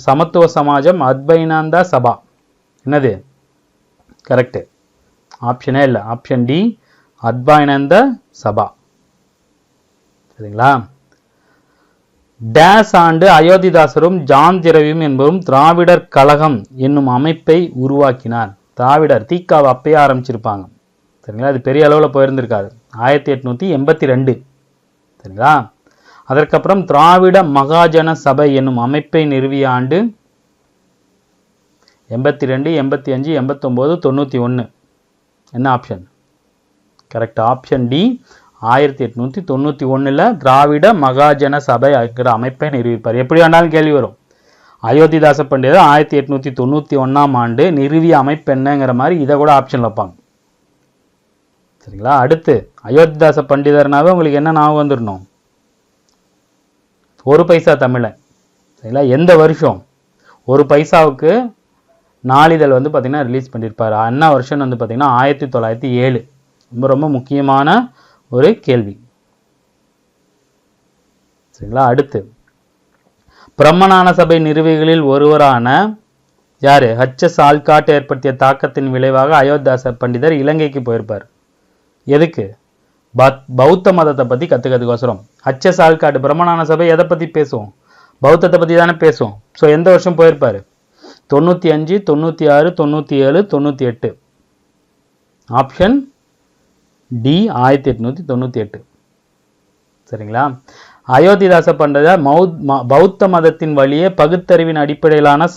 சமத்துவ சமாஜம், அத்வைனாந்தா சபா. என்னது கரெக்ட்? ஆப்ஷனே இல்லை, ஆப்ஷன் டி அத்வைனாந்த சபா. சரிங்களா? டேஸ் ஆண்டு அயோத்திதாசரும் ஜான் திரவியும் என்பவரும் திராவிடர் கழகம் என்னும் அமைப்பை உருவாக்கினார். திராவிடர் தீக்காவை அப்பயே ஆரம்பிச்சிருப்பாங்க. சரிங்களா, அது பெரிய அளவில் போயிருந்திருக்காது. 1882. சரிங்களா. அதற்கப்புறம் திராவிட மகாஜன சபை என்னும் அமைப்பை நிறுவிய ஆண்டு 82, 85, 89, 91. என்ன option? Correct, option D. 1891 Dravida Mahajana Sabha இருக்கிற அமைப்பை நிறுவிப்பார். எப்படி வேணாலும் கேள்வி வரும். அயோத்திதாச பண்டிதர் 1891 ஆண்டு நிறுவிய அமைப்பு என்னங்கிற மாதிரி இதை கூட ஆப்ஷன் வைப்பாங்க. சரிங்களா. அடுத்து அயோத்திதாச பண்டிதர்னாவே உங்களுக்கு என்ன ஞாபகம் வந்துடணும்? ஒரு பைசா தமிழன். சரிங்களா. எந்த வருஷம்? ஒரு பைசாவுக்கு நாளிதழ் வந்து பார்த்தீங்கன்னா ரிலீஸ் பண்ணியிருப்பார். என்ன வருஷம் வந்து பார்த்தீங்கன்னா 1907. ரொம்ப ரொம்ப முக்கியமான ஒரு கேள்வி. சரிங்களா. அடுத்து பிரம்மஞான சபை நிறுவிகளில் ஒருவரான யாரு? HS ஆல்காட் ஏற்படுத்திய தாக்கத்தின் விளைவாக அயோத்திதாச பண்டிதர் இலங்கைக்கு போயிருப்பார். எதுக்கு? பௌத்த மதத்தை பற்றி கற்றுக்கிறதுக்கோசரம். HS ஆல்காட் பிரம்மஞான சபை எதை பற்றி பேசுவோம்? பௌத்தத்தை பற்றி தானே பேசுவோம். ஸோ எந்த வருஷம் போயிருப்பார்? 95, 96, 97, 98. Option D 1898. சரிங்களா. அயோத்திதாச பண்டிதர் பௌத்த மதத்தின் வழியே பகுத்தறிவின் அடிப்படையிலான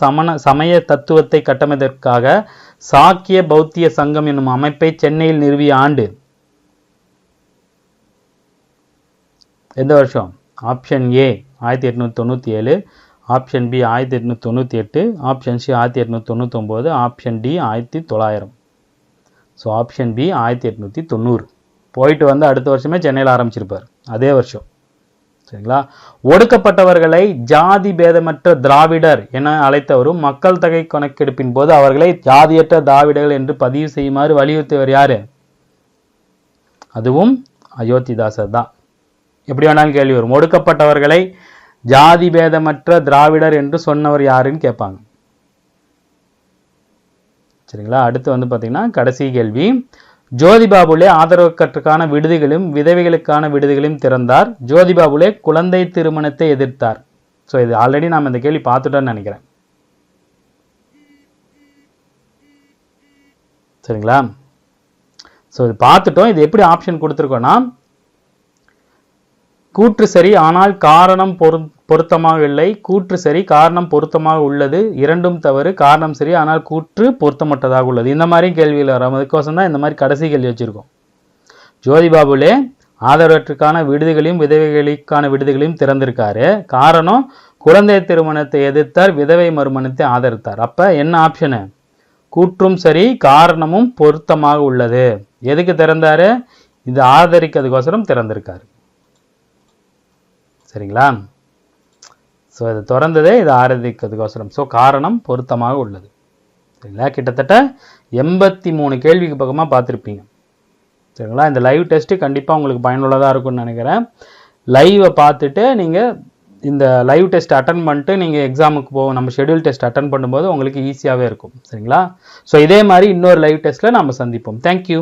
சமய தத்துவத்தை கட்டமைப்பதற்காக சாக்கிய பௌத்திய சங்கம் என்னும் அமைப்பை சென்னையில் நிறுவிய ஆண்டு எந்த வருஷம்? Option A 1897, option B 1898, option C 1899, option D 1900. So option B 1890. போயிட்டு வந்து அடுத்த வருஷமே சென்னையில் ஆரம்பிச்சிருப்பார், அதே வருஷம். சரிங்களா. ஒடுக்கப்பட்டவர்களை ஜாதி பேதமற்ற திராவிடர் என அழைத்தவரும் மக்கள் தொகை கணக்கெடுப்பின் போது அவர்களை ஜாதியற்ற திராவிடர்கள் என்று பதிவு செய்யுமாறு வலியுறுத்தியவர் யாரு? அதுவும் அயோத்திதாசர் தான். எப்படி வேணாலும் கேள்வி வரும். ஒடுக்கப்பட்டவர்களை ஜாதி பேதமற்ற திராவிடர் என்று சொன்னவர் யாருன்னு கேட்பாங்க. சரிங்களா. அடுத்து வந்து பார்த்தீங்கன்னா கடைசி கேள்வி. ஜோதிபாபுலே ஆதரவுக்கற்றுக்கான விடுதிகளும் விதவைகளுக்கான விடுதிகளையும் திறந்தார். ஜோதிபாபுலே குழந்தை திருமணத்தை எதிர்த்தார். ஸோ இது ஆல்ரெடி நாம் இந்த கேள்வி பார்த்துட்டோன்னு நினைக்கிறேன். சரிங்களா. ஸோ இது பார்த்துட்டோம். இது எப்படி ஆப்ஷன் கொடுத்துருக்கோன்னா, கூற்று சரி ஆனால் காரணம் பொருத்தமாக இல்லை, கூற்று சரி காரணம் பொருத்தமாக உள்ளது, இரண்டும் தவறு, காரணம் சரி ஆனால் கூற்று பொருத்தமற்றதாக உள்ளது. இந்த மாதிரி கேள்விகள் வரும். அதுக்கோசம் தான் இந்த மாதிரி கடைசி கேள்வி வச்சிருக்கோம். ஜோதிபாபுலே ஆதரவற்றுக்கான விடுதிகளையும் விதவைகளுக்கான விடுதிகளையும் திறந்திருக்காரு. காரணம் குழந்தை திருமணத்தை எதிர்த்தார், விதவை மறுமணத்தை ஆதரித்தார். அப்ப என்ன ஆப்ஷனு? கூற்றும் சரி காரணமும் பொருத்தமாக உள்ளது. எதுக்கு திறந்தாரு? இது ஆதரிக்கிறதுக்கோசரம் திறந்திருக்காரு. சரிங்களா. ஸோ இது திறந்ததே இது ஆராதிக்கிறதுக்கோசரம். ஸோ காரணம் பொருத்தமாக உள்ளது. சரிங்களா. கிட்டத்தட்ட 83 கேள்விக்கு பக்கமாக பார்த்துருப்பீங்க. சரிங்களா. இந்த லைவ் டெஸ்ட்டு கண்டிப்பாக உங்களுக்கு பயனுள்ளதாக இருக்கும்னு நினைக்கிறேன். லைவை பார்த்துட்டு நீங்கள் இந்த லைவ் டெஸ்ட் அட்டன் பண்ணிட்டு நீங்கள் எக்ஸாமுக்கு போவோம், நம்ம ஷெட்யூல் டெஸ்ட் அட்டன் பண்ணும்போது உங்களுக்கு ஈஸியாகவே இருக்கும். சரிங்களா. ஸோ இதே மாதிரி இன்னொரு லைவ் டெஸ்ட்டில் நம்ம சந்திப்போம். தேங்க்யூ.